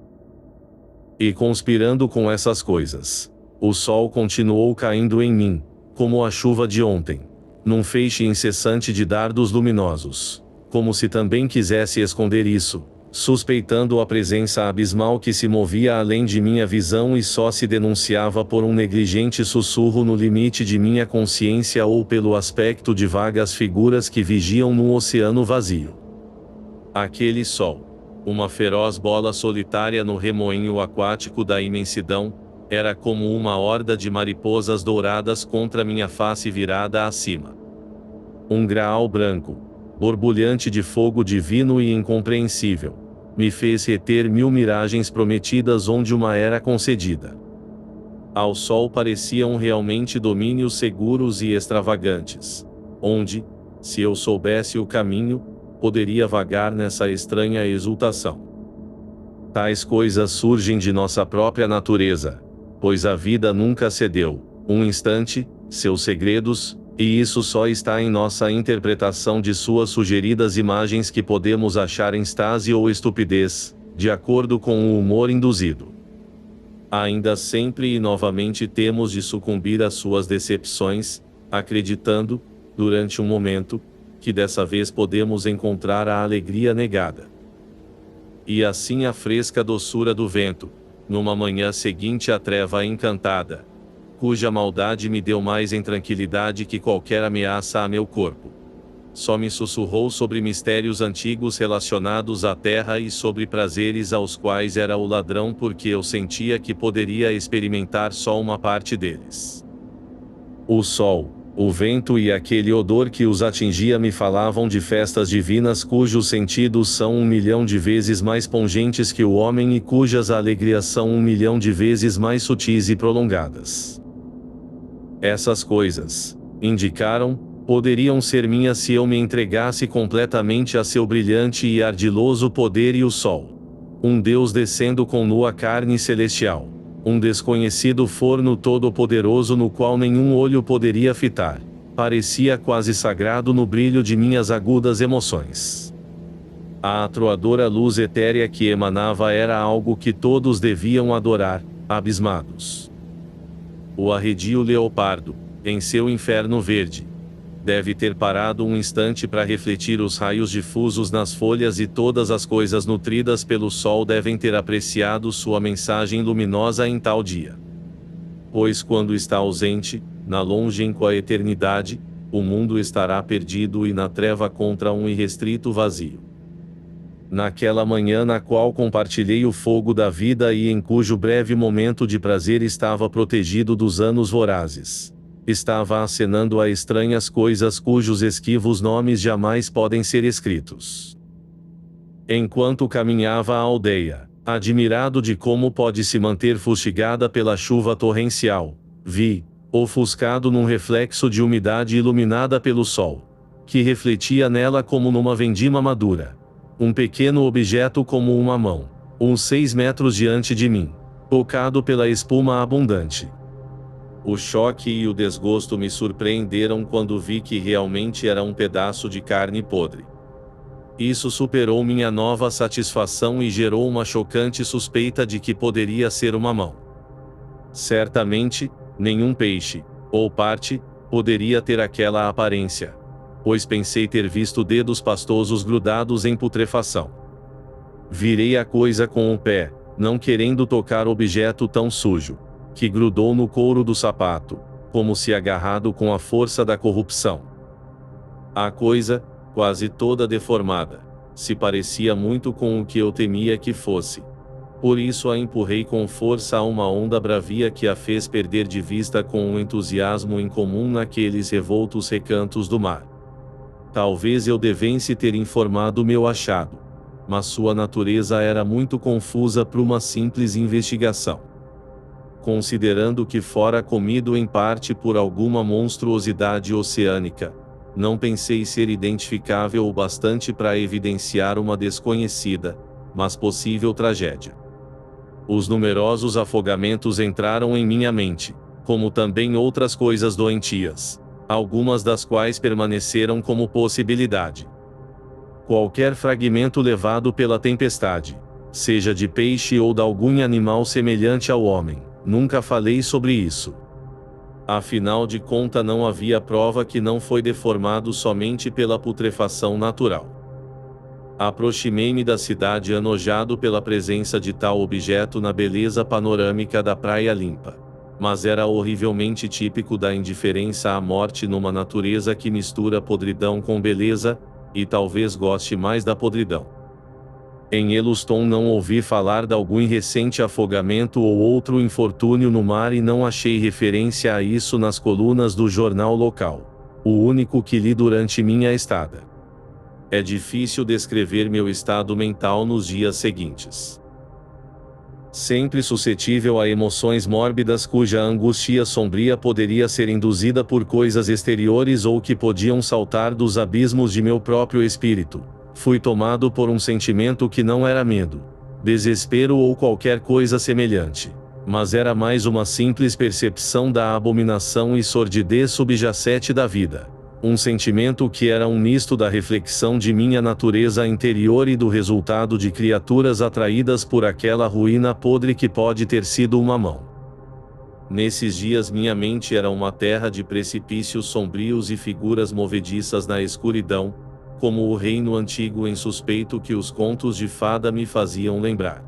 E conspirando com essas coisas, o sol continuou caindo em mim, como a chuva de ontem, num feixe incessante de dardos luminosos, como se também quisesse esconder isso, suspeitando a presença abismal que se movia além de minha visão e só se denunciava por um negligente sussurro no limite de minha consciência ou pelo aspecto de vagas figuras que vigiam num oceano vazio. Aquele sol, uma feroz bola solitária no remoinho aquático da imensidão, era como uma horda de mariposas douradas contra minha face virada acima. Um graal branco, borbulhante de fogo divino e incompreensível, me fez reter 1000 miragens prometidas onde uma era concedida. Ao sol pareciam realmente domínios seguros e extravagantes, onde, se eu soubesse o caminho, poderia vagar nessa estranha exultação. Tais coisas surgem de nossa própria natureza, pois a vida nunca cedeu, um instante, seus segredos, e isso só está em nossa interpretação de suas sugeridas imagens que podemos achar em estase ou estupidez, de acordo com o humor induzido. Ainda sempre e novamente temos de sucumbir às suas decepções, acreditando, durante um momento, que dessa vez podemos encontrar a alegria negada. E assim a fresca doçura do vento, numa manhã seguinte à treva encantada, cuja maldade me deu mais intranquilidade que qualquer ameaça a meu corpo. Só me sussurrou sobre mistérios antigos relacionados à terra e sobre prazeres aos quais era o ladrão porque eu sentia que poderia experimentar só uma parte deles. O sol, o vento e aquele odor que os atingia me falavam de festas divinas cujos sentidos são 1 milhão de vezes mais pungentes que o homem e cujas alegrias são 1 milhão de vezes mais sutis e prolongadas. Essas coisas, indicaram, poderiam ser minhas se eu me entregasse completamente a seu brilhante e ardiloso poder e o sol. Um Deus descendo com nua carne celestial. Um desconhecido forno todo-poderoso no qual nenhum olho poderia fitar. Parecia quase sagrado no brilho de minhas agudas emoções. A atroadora luz etérea que emanava era algo que todos deviam adorar, abismados. O arredio leopardo, em seu inferno verde, deve ter parado um instante para refletir os raios difusos nas folhas e todas as coisas nutridas pelo sol devem ter apreciado sua mensagem luminosa em tal dia. Pois quando está ausente, na longínqua eternidade, o mundo estará perdido e na treva contra um irrestrito vazio. Naquela manhã na qual compartilhei o fogo da vida e em cujo breve momento de prazer estava protegido dos anos vorazes, estava acenando a estranhas coisas cujos esquivos nomes jamais podem ser escritos. Enquanto caminhava a aldeia, admirado de como pode se manter fustigada pela chuva torrencial, vi, ofuscado num reflexo de umidade iluminada pelo sol, que refletia nela como numa vindima madura, um pequeno objeto como uma mão, uns 6 metros diante de mim, tocado pela espuma abundante. O choque e o desgosto me surpreenderam quando vi que realmente era um pedaço de carne podre. Isso superou minha nova satisfação e gerou uma chocante suspeita de que poderia ser uma mão. Certamente, nenhum peixe, ou parte, poderia ter aquela aparência, pois pensei ter visto dedos pastosos grudados em putrefação. Virei a coisa com o pé, não querendo tocar objeto tão sujo, que grudou no couro do sapato, como se agarrado com a força da corrupção. A coisa, quase toda deformada, se parecia muito com o que eu temia que fosse. Por isso a empurrei com força a uma onda bravia que a fez perder de vista com um entusiasmo incomum naqueles revoltos recantos do mar. Talvez eu devesse ter informado meu achado, mas sua natureza era muito confusa para uma simples investigação. Considerando que fora comido em parte por alguma monstruosidade oceânica, não pensei ser identificável o bastante para evidenciar uma desconhecida, mas possível tragédia. Os numerosos afogamentos entraram em minha mente, como também outras coisas doentias, algumas das quais permaneceram como possibilidade. Qualquer fragmento levado pela tempestade, seja de peixe ou de algum animal semelhante ao homem, nunca falei sobre isso. Afinal de contas, não havia prova que não foi deformado somente pela putrefação natural. Aproximei-me da cidade enojado pela presença de tal objeto na beleza panorâmica da praia limpa. Mas era horrivelmente típico da indiferença à morte numa natureza que mistura podridão com beleza, e talvez goste mais da podridão. Em Yellowstone não ouvi falar de algum recente afogamento ou outro infortúnio no mar e não achei referência a isso nas colunas do jornal local. O único que li durante minha estada. É difícil descrever meu estado mental nos dias seguintes. Sempre suscetível a emoções mórbidas cuja angústia sombria poderia ser induzida por coisas exteriores ou que podiam saltar dos abismos de meu próprio espírito. Fui tomado por um sentimento que não era medo, desespero ou qualquer coisa semelhante, mas era mais uma simples percepção da abominação e sordidez subjacente da vida. Um sentimento que era um misto da reflexão de minha natureza interior e do resultado de criaturas atraídas por aquela ruína podre que pode ter sido uma mão. Nesses dias minha mente era uma terra de precipícios sombrios e figuras movediças na escuridão, como o reino antigo em suspeito que os contos de fada me faziam lembrar.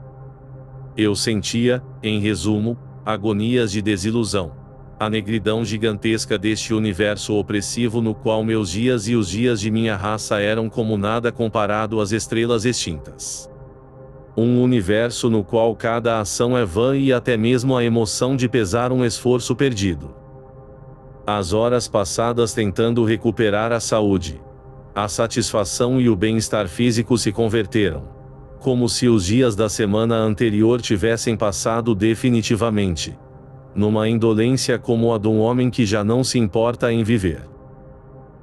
Eu sentia, em resumo, agonias de desilusão. A negridão gigantesca deste universo opressivo no qual meus dias e os dias de minha raça eram como nada comparado às estrelas extintas. Um universo no qual cada ação é vã e até mesmo a emoção de pesar um esforço perdido. As horas passadas tentando recuperar a saúde, a satisfação e o bem-estar físico se converteram, como se os dias da semana anterior tivessem passado definitivamente, numa indolência como a de um homem que já não se importa em viver.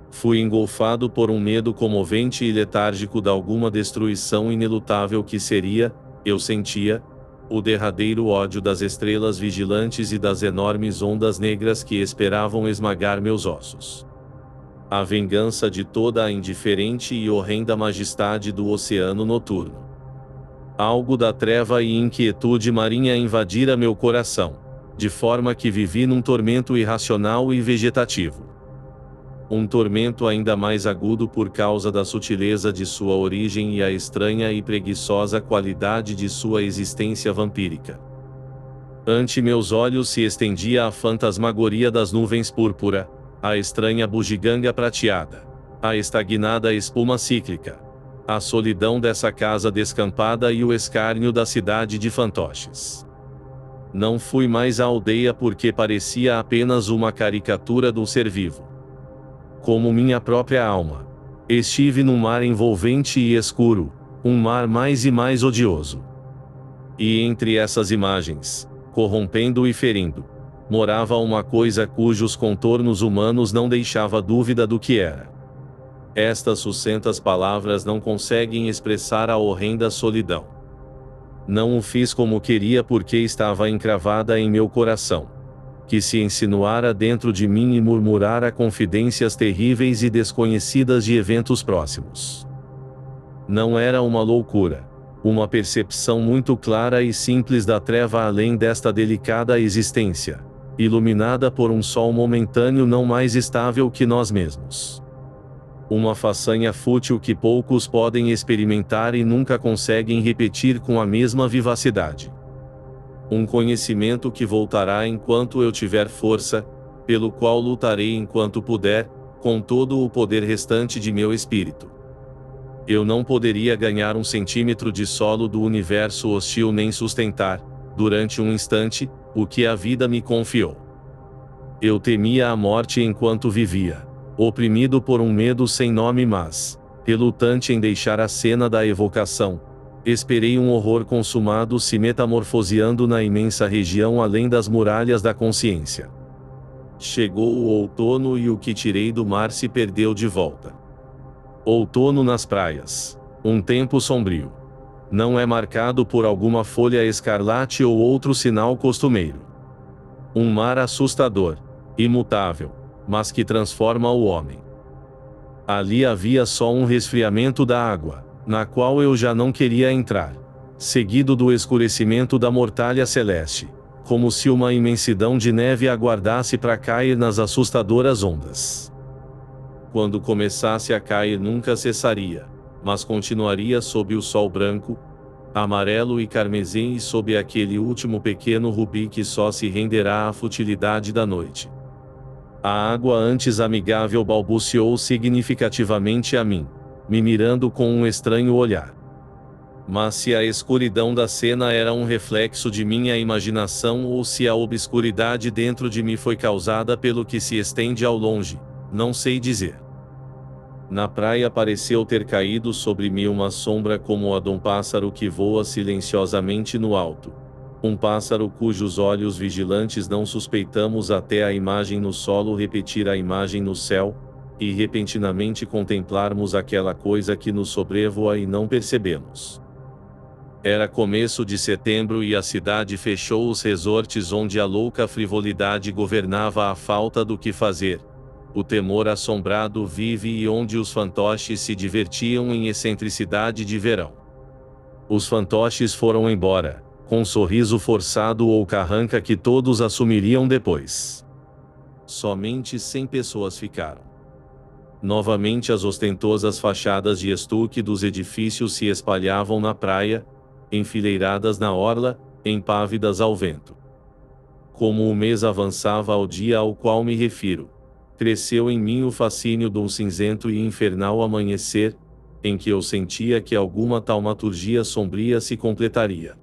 Fui engolfado por um medo comovente e letárgico de alguma destruição inelutável que seria, eu sentia, o derradeiro ódio das estrelas vigilantes e das enormes ondas negras que esperavam esmagar meus ossos. A vingança de toda a indiferente e horrenda majestade do oceano noturno. Algo da treva e inquietude marinha invadira meu coração, de forma que vivi num tormento irracional e vegetativo. Um tormento ainda mais agudo por causa da sutileza de sua origem e a estranha e preguiçosa qualidade de sua existência vampírica. Ante meus olhos se estendia a fantasmagoria das nuvens púrpura, a estranha bugiganga prateada, a estagnada espuma cíclica, a solidão dessa casa descampada e o escárnio da cidade de fantoches. Não fui mais à aldeia porque parecia apenas uma caricatura do ser vivo. Como minha própria alma, estive num mar envolvente e escuro, um mar mais e mais odioso. E entre essas imagens, corrompendo e ferindo, morava uma coisa cujos contornos humanos não deixava dúvida do que era. Estas sucintas palavras não conseguem expressar a horrenda solidão. Não o fiz como queria porque estava encravada em meu coração, que se insinuara dentro de mim e murmurara confidências terríveis e desconhecidas de eventos próximos. Não era uma loucura, uma percepção muito clara e simples da treva além desta delicada existência, iluminada por um sol momentâneo não mais estável que nós mesmos. Uma façanha fútil que poucos podem experimentar e nunca conseguem repetir com a mesma vivacidade. Um conhecimento que voltará enquanto eu tiver força, pelo qual lutarei enquanto puder, com todo o poder restante de meu espírito. Eu não poderia ganhar 1 centímetro de solo do universo hostil nem sustentar, durante um instante, o que a vida me confiou. Eu temia a morte enquanto vivia, oprimido por um medo sem nome mas, relutante em deixar a cena da evocação, esperei um horror consumado se metamorfoseando na imensa região além das muralhas da consciência. Chegou o outono e o que tirei do mar se perdeu de volta. Outono nas praias. Um tempo sombrio. Não é marcado por alguma folha escarlate ou outro sinal costumeiro. Um mar assustador, imutável, mas que transforma o homem. Ali havia só um resfriamento da água, na qual eu já não queria entrar, seguido do escurecimento da mortalha celeste, como se uma imensidão de neve aguardasse para cair nas assustadoras ondas. Quando começasse a cair nunca cessaria, mas continuaria sob o sol branco, amarelo e carmesim e sob aquele último pequeno rubi que só se renderá à futilidade da noite. A água antes amigável balbuciou significativamente a mim, me mirando com um estranho olhar. Mas se a escuridão da cena era um reflexo de minha imaginação ou se a obscuridade dentro de mim foi causada pelo que se estende ao longe, não sei dizer. Na praia pareceu ter caído sobre mim uma sombra como a de um pássaro que voa silenciosamente no alto. Um pássaro cujos olhos vigilantes não suspeitamos até a imagem no solo repetir a imagem no céu, e repentinamente contemplarmos aquela coisa que nos sobrevoa e não percebemos. Era começo de setembro e a cidade fechou os resorts onde a louca frivolidade governava a falta do que fazer. O temor assombrado vive e onde os fantoches se divertiam em excentricidade de verão. Os fantoches foram embora, com um sorriso forçado ou carranca que todos assumiriam depois. Somente 100 pessoas ficaram. Novamente as ostentosas fachadas de estuque dos edifícios se espalhavam na praia, enfileiradas na orla, empávidas ao vento. Como o mês avançava ao dia ao qual me refiro, cresceu em mim o fascínio de um cinzento e infernal amanhecer, em que eu sentia que alguma taumaturgia sombria se completaria.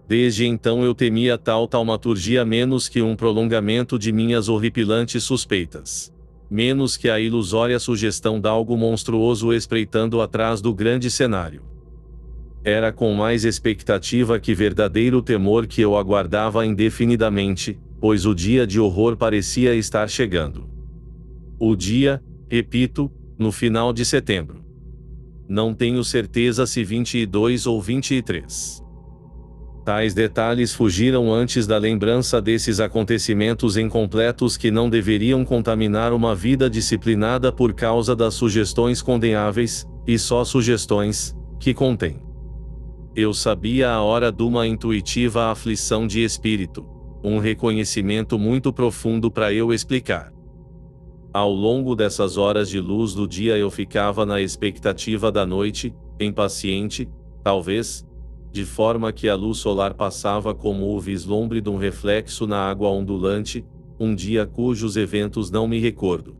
Desde então eu temia tal taumaturgia menos que um prolongamento de minhas horripilantes suspeitas. Menos que a ilusória sugestão de algo monstruoso espreitando atrás do grande cenário. Era com mais expectativa que verdadeiro temor que eu aguardava indefinidamente, pois o dia de horror parecia estar chegando. O dia, repito, no final de setembro. Não tenho certeza se 22 ou 23. Tais detalhes fugiram antes da lembrança desses acontecimentos incompletos que não deveriam contaminar uma vida disciplinada por causa das sugestões condenáveis, e só sugestões, que contém. Eu sabia a hora de uma intuitiva aflição de espírito, um reconhecimento muito profundo para eu explicar. Ao longo dessas horas de luz do dia eu ficava na expectativa da noite, impaciente, talvez, de forma que a luz solar passava como o vislumbre de um reflexo na água ondulante, um dia cujos eventos não me recordo.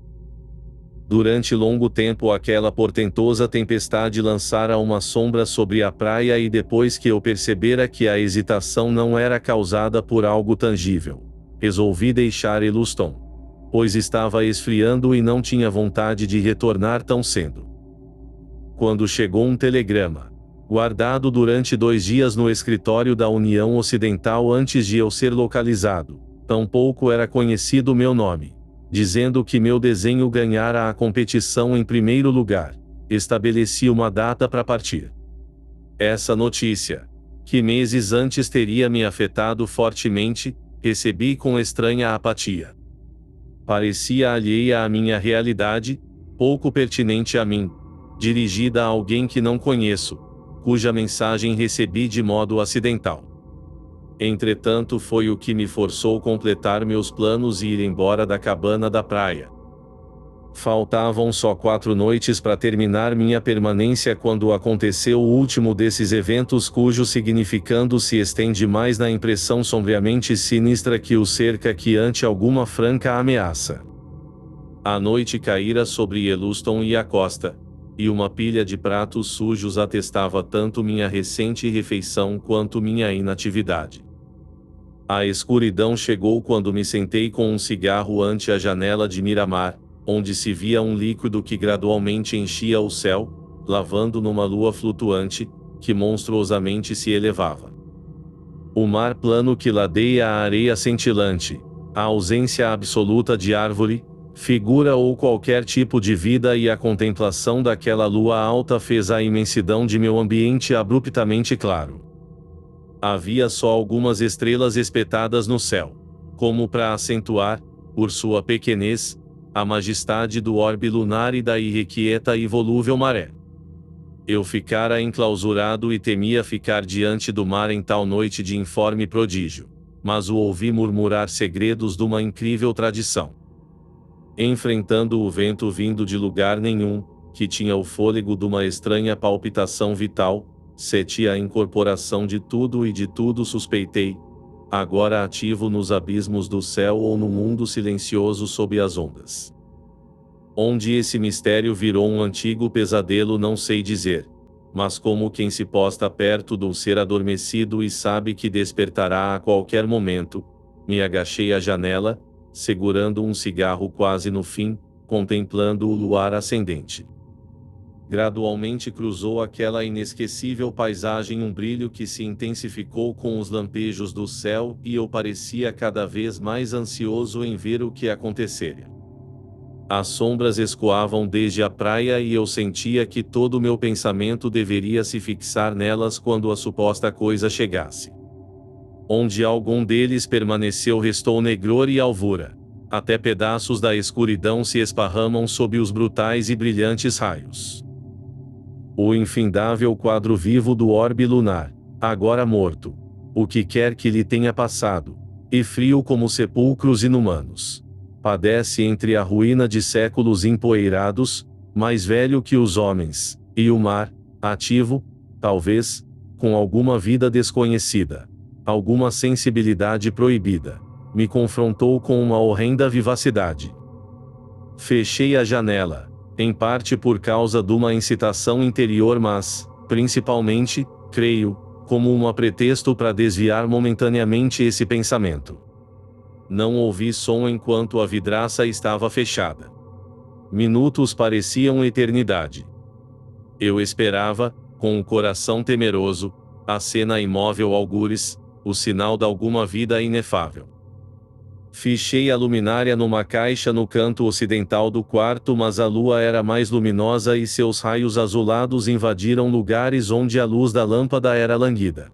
Durante longo tempo aquela portentosa tempestade lançara uma sombra sobre a praia e depois que eu percebera que a hesitação não era causada por algo tangível, resolvi deixar Yellowstone, pois estava esfriando e não tinha vontade de retornar tão cedo. Quando chegou um telegrama, guardado durante 2 dias no escritório da União Ocidental antes de eu ser localizado, tampouco era conhecido meu nome, dizendo que meu desenho ganhara a competição em primeiro lugar, estabeleci uma data para partir. Essa notícia, que meses antes teria me afetado fortemente, recebi com estranha apatia. Parecia alheia à minha realidade, pouco pertinente a mim, dirigida a alguém que não conheço, cuja mensagem recebi de modo acidental. Entretanto foi o que me forçou completar meus planos e ir embora da cabana da praia. Faltavam só 4 noites para terminar minha permanência quando aconteceu o último desses eventos cujo significado se estende mais na impressão sombriamente sinistra que o cerca que ante alguma franca ameaça. A noite caíra sobre Yellowstone e a costa, e uma pilha de pratos sujos atestava tanto minha recente refeição quanto minha inatividade. A escuridão chegou quando me sentei com um cigarro ante a janela de Miramar, onde se via um líquido que gradualmente enchia o céu, lavando numa lua flutuante, que monstruosamente se elevava. O mar plano que ladeia a areia cintilante, a ausência absoluta de árvore, figura ou qualquer tipo de vida e a contemplação daquela lua alta fez a imensidão de meu ambiente abruptamente claro. Havia só algumas estrelas espetadas no céu, como para acentuar, por sua pequenez, a majestade do orbe lunar e da irrequieta e volúvel maré. Eu ficara enclausurado e temia ficar diante do mar em tal noite de informe prodígio. mas o ouvi murmurar segredos de uma incrível tradição. Enfrentando o vento vindo de lugar nenhum, que tinha o fôlego de uma estranha palpitação vital, senti a incorporação de tudo e de tudo suspeitei, agora ativo nos abismos do céu ou no mundo silencioso sob as ondas. Onde esse mistério virou um antigo pesadelo não sei dizer, mas como quem se posta perto do ser adormecido e sabe que despertará a qualquer momento, me agachei à janela, segurando um cigarro quase no fim, contemplando o luar ascendente. Gradualmente cruzou aquela inesquecível paisagem um brilho que se intensificou com os lampejos do céu e eu parecia cada vez mais ansioso em ver o que aconteceria. As sombras escoavam desde a praia e eu sentia que todo o meu pensamento deveria se fixar nelas quando a suposta coisa chegasse. Onde algum deles permaneceu restou negror e alvura. Até pedaços da escuridão se esparramam sob os brutais e brilhantes raios. O infindável quadro vivo do orbe lunar, agora morto. O que quer que lhe tenha passado. E frio como sepulcros inumanos. Padece entre a ruína de séculos empoeirados, mais velho que os homens, e o mar, ativo, talvez, com alguma vida desconhecida. Alguma sensibilidade proibida, me confrontou com uma horrenda vivacidade. Fechei a janela, em parte por causa de uma incitação interior mas, principalmente, creio, como um pretexto para desviar momentaneamente esse pensamento. Não ouvi som enquanto a vidraça estava fechada. Minutos pareciam eternidade. Eu esperava, com o coração temeroso, a cena imóvel algures, o sinal de alguma vida inefável. Fichei a luminária numa caixa no canto ocidental do quarto, mas a lua era mais luminosa e seus raios azulados invadiram lugares onde a luz da lâmpada era languida.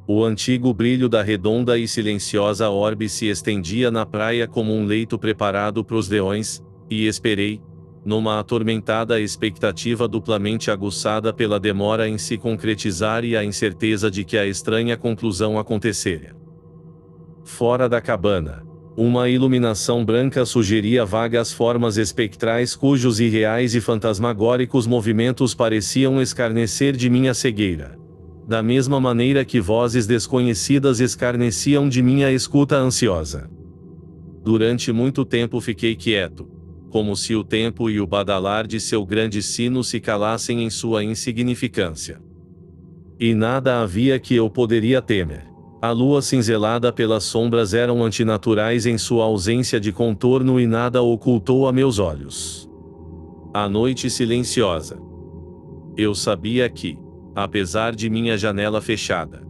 O antigo brilho da redonda e silenciosa orbe se estendia na praia como um leito preparado para os leões, e esperei, numa atormentada expectativa duplamente aguçada pela demora em se concretizar e a incerteza de que a estranha conclusão aconteceria. Fora da cabana, uma iluminação branca sugeria vagas formas espectrais cujos irreais e fantasmagóricos movimentos pareciam escarnecer de minha cegueira. Da mesma maneira que vozes desconhecidas escarneciam de minha escuta ansiosa. Durante muito tempo fiquei quieto, como se o tempo e o badalar de seu grande sino se calassem em sua insignificância. E nada havia que eu poderia temer. A lua cinzelada pelas sombras eram antinaturais em sua ausência de contorno e nada ocultou a meus olhos. A noite silenciosa. Eu sabia que, apesar de minha janela fechada,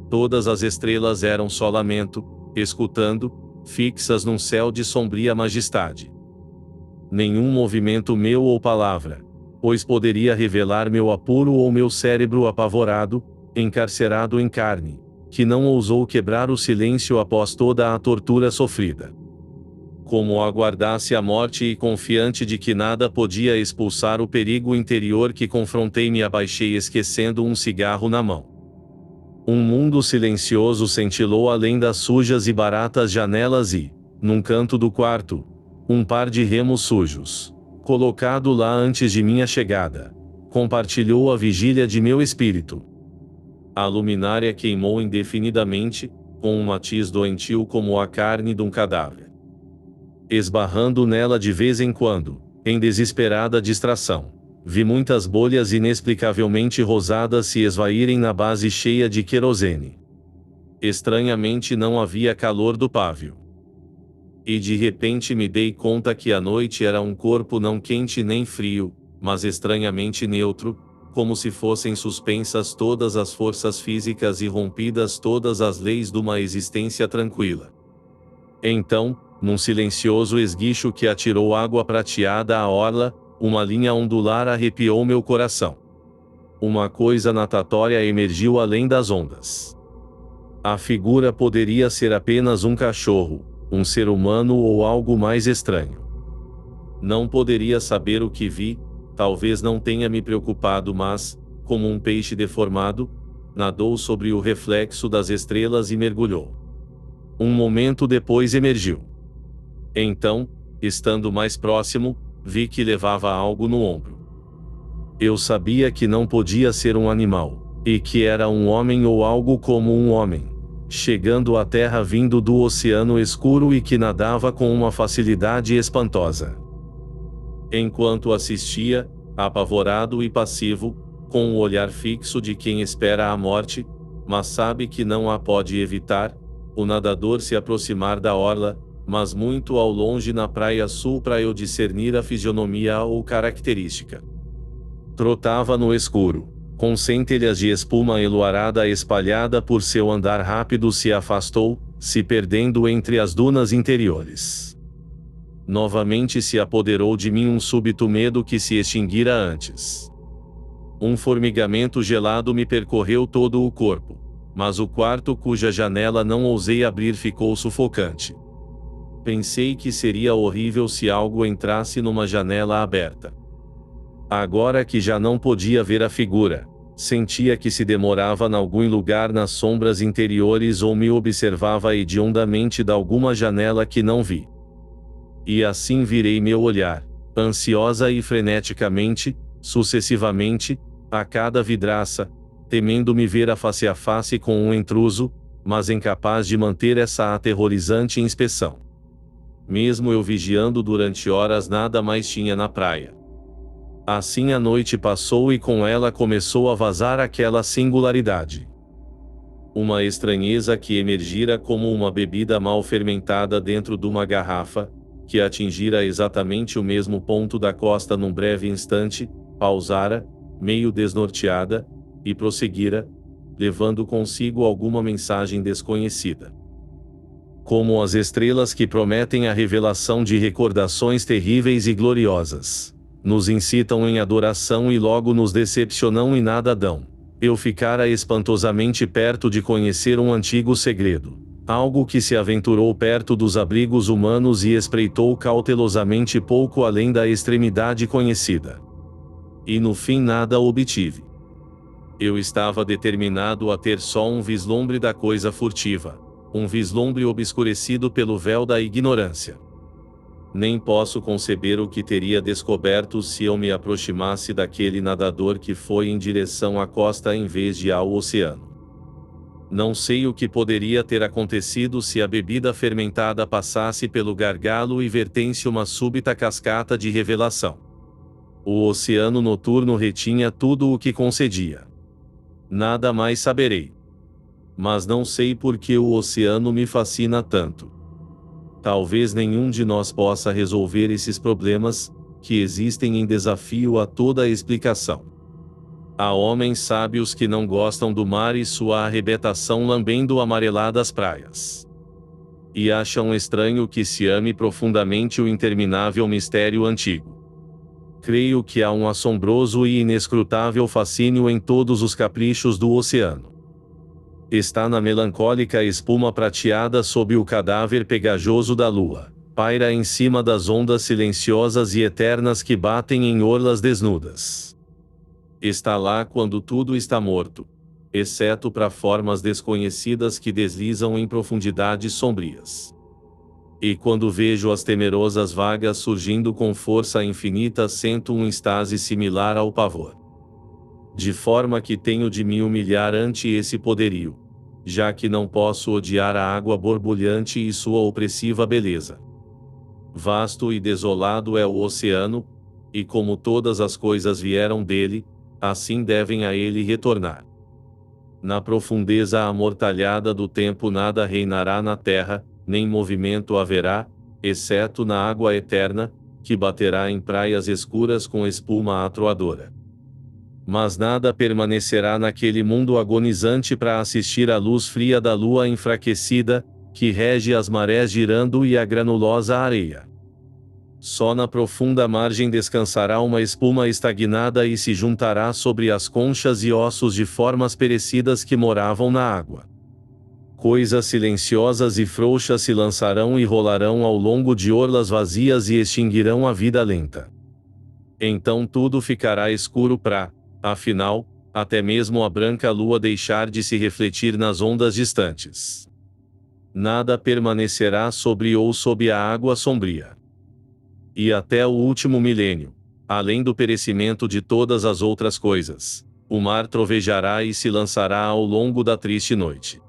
todas as estrelas eram só lamento, escutando, fixas num céu de sombria majestade. Nenhum movimento meu ou palavra, pois poderia revelar meu apuro ou meu cérebro apavorado, encarcerado em carne, que não ousou quebrar o silêncio após toda a tortura sofrida. Como aguardasse a morte e confiante de que nada podia expulsar o perigo interior que confrontei, me abaixei esquecendo um cigarro na mão. Um mundo silencioso cintilou além das sujas e baratas janelas e, num canto do quarto, um par de remos sujos, colocado lá antes de minha chegada, compartilhou a vigília de meu espírito. A luminária queimou indefinidamente, com um matiz doentio como a carne de um cadáver. Esbarrando nela de vez em quando, em desesperada distração, vi muitas bolhas inexplicavelmente rosadas se esvaírem na base cheia de querosene. Estranhamente não havia calor do pavio. E de repente me dei conta que a noite era um corpo não quente nem frio, mas estranhamente neutro, como se fossem suspensas todas as forças físicas e rompidas todas as leis de uma existência tranquila. Então, num silencioso esguicho que atirou água prateada à orla, uma linha ondular arrepiou meu coração. Uma coisa natatória emergiu além das ondas. A figura poderia ser apenas um cachorro, um ser humano ou algo mais estranho. Não poderia saber o que vi, talvez não tenha me preocupado, mas, como um peixe deformado, nadou sobre o reflexo das estrelas e mergulhou. Um momento depois emergiu. Então, estando mais próximo, vi que levava algo no ombro. Eu sabia que não podia ser um animal, e que era um homem ou algo como um homem, chegando à terra vindo do oceano escuro e que nadava com uma facilidade espantosa. Enquanto assistia, apavorado e passivo, com o olhar fixo de quem espera a morte, mas sabe que não a pode evitar, o nadador se aproximar da orla, mas muito ao longe na praia sul para eu discernir a fisionomia ou característica. Trotava no escuro, com centelhas de espuma enluarada espalhada por seu andar rápido se afastou, se perdendo entre as dunas interiores. Novamente se apoderou de mim um súbito medo que se extinguira antes. Um formigamento gelado me percorreu todo o corpo, mas o quarto cuja janela não ousei abrir ficou sufocante. Pensei que seria horrível se algo entrasse numa janela aberta. Agora que já não podia ver a figura, sentia que se demorava em algum lugar nas sombras interiores ou me observava hediondamente de alguma janela que não vi. E assim virei meu olhar, ansiosa e freneticamente, sucessivamente, a cada vidraça, temendo me ver a face com um intruso, mas incapaz de manter essa aterrorizante inspeção. Mesmo eu vigiando durante horas nada mais tinha na praia. Assim a noite passou e com ela começou a vazar aquela singularidade. Uma estranheza que emergira como uma bebida mal fermentada dentro de uma garrafa, que atingira exatamente o mesmo ponto da costa num breve instante, pausara, meio desnorteada, e prosseguira, levando consigo alguma mensagem desconhecida. Como as estrelas que prometem a revelação de recordações terríveis e gloriosas, nos incitam em adoração e logo nos decepcionam e nada dão. Eu ficara espantosamente perto de conhecer um antigo segredo, algo que se aventurou perto dos abrigos humanos e espreitou cautelosamente pouco além da extremidade conhecida. E no fim nada obtive. Eu estava determinado a ter só um vislumbre da coisa furtiva, um vislumbre obscurecido pelo véu da ignorância. Nem posso conceber o que teria descoberto se eu me aproximasse daquele nadador que foi em direção à costa em vez de ao oceano. Não sei o que poderia ter acontecido se a bebida fermentada passasse pelo gargalo e vertesse uma súbita cascata de revelação. O oceano noturno retinha tudo o que concedia. Nada mais saberei. Mas não sei por que o oceano me fascina tanto. Talvez nenhum de nós possa resolver esses problemas, que existem em desafio a toda a explicação. Há homens sábios que não gostam do mar e sua arrebentação lambendo amareladas praias. E acham estranho que se ame profundamente o interminável mistério antigo. Creio que há um assombroso e inescrutável fascínio em todos os caprichos do oceano. Está na melancólica espuma prateada sob o cadáver pegajoso da lua, paira em cima das ondas silenciosas e eternas que batem em orlas desnudas. Está lá quando tudo está morto, exceto para formas desconhecidas que deslizam em profundidades sombrias. E quando vejo as temerosas vagas surgindo com força infinita, sinto um extase similar ao pavor. De forma que tenho de me humilhar ante esse poderio, já que não posso odiar a água borbulhante e sua opressiva beleza. Vasto e desolado é o oceano, e como todas as coisas vieram dele, assim devem a ele retornar. Na profundeza amortalhada do tempo nada reinará na terra, nem movimento haverá, exceto na água eterna, que baterá em praias escuras com espuma atroadora. Mas nada permanecerá naquele mundo agonizante para assistir à luz fria da lua enfraquecida, que rege as marés girando e a granulosa areia. Só na profunda margem descansará uma espuma estagnada e se juntará sobre as conchas e ossos de formas perecidas que moravam na água. Coisas silenciosas e frouxas se lançarão e rolarão ao longo de orlas vazias e extinguirão a vida lenta. Então tudo ficará escuro afinal, até mesmo a branca lua deixar de se refletir nas ondas distantes. Nada permanecerá sobre ou sob a água sombria. E até o último milênio, além do perecimento de todas as outras coisas, o mar trovejará e se lançará ao longo da triste noite.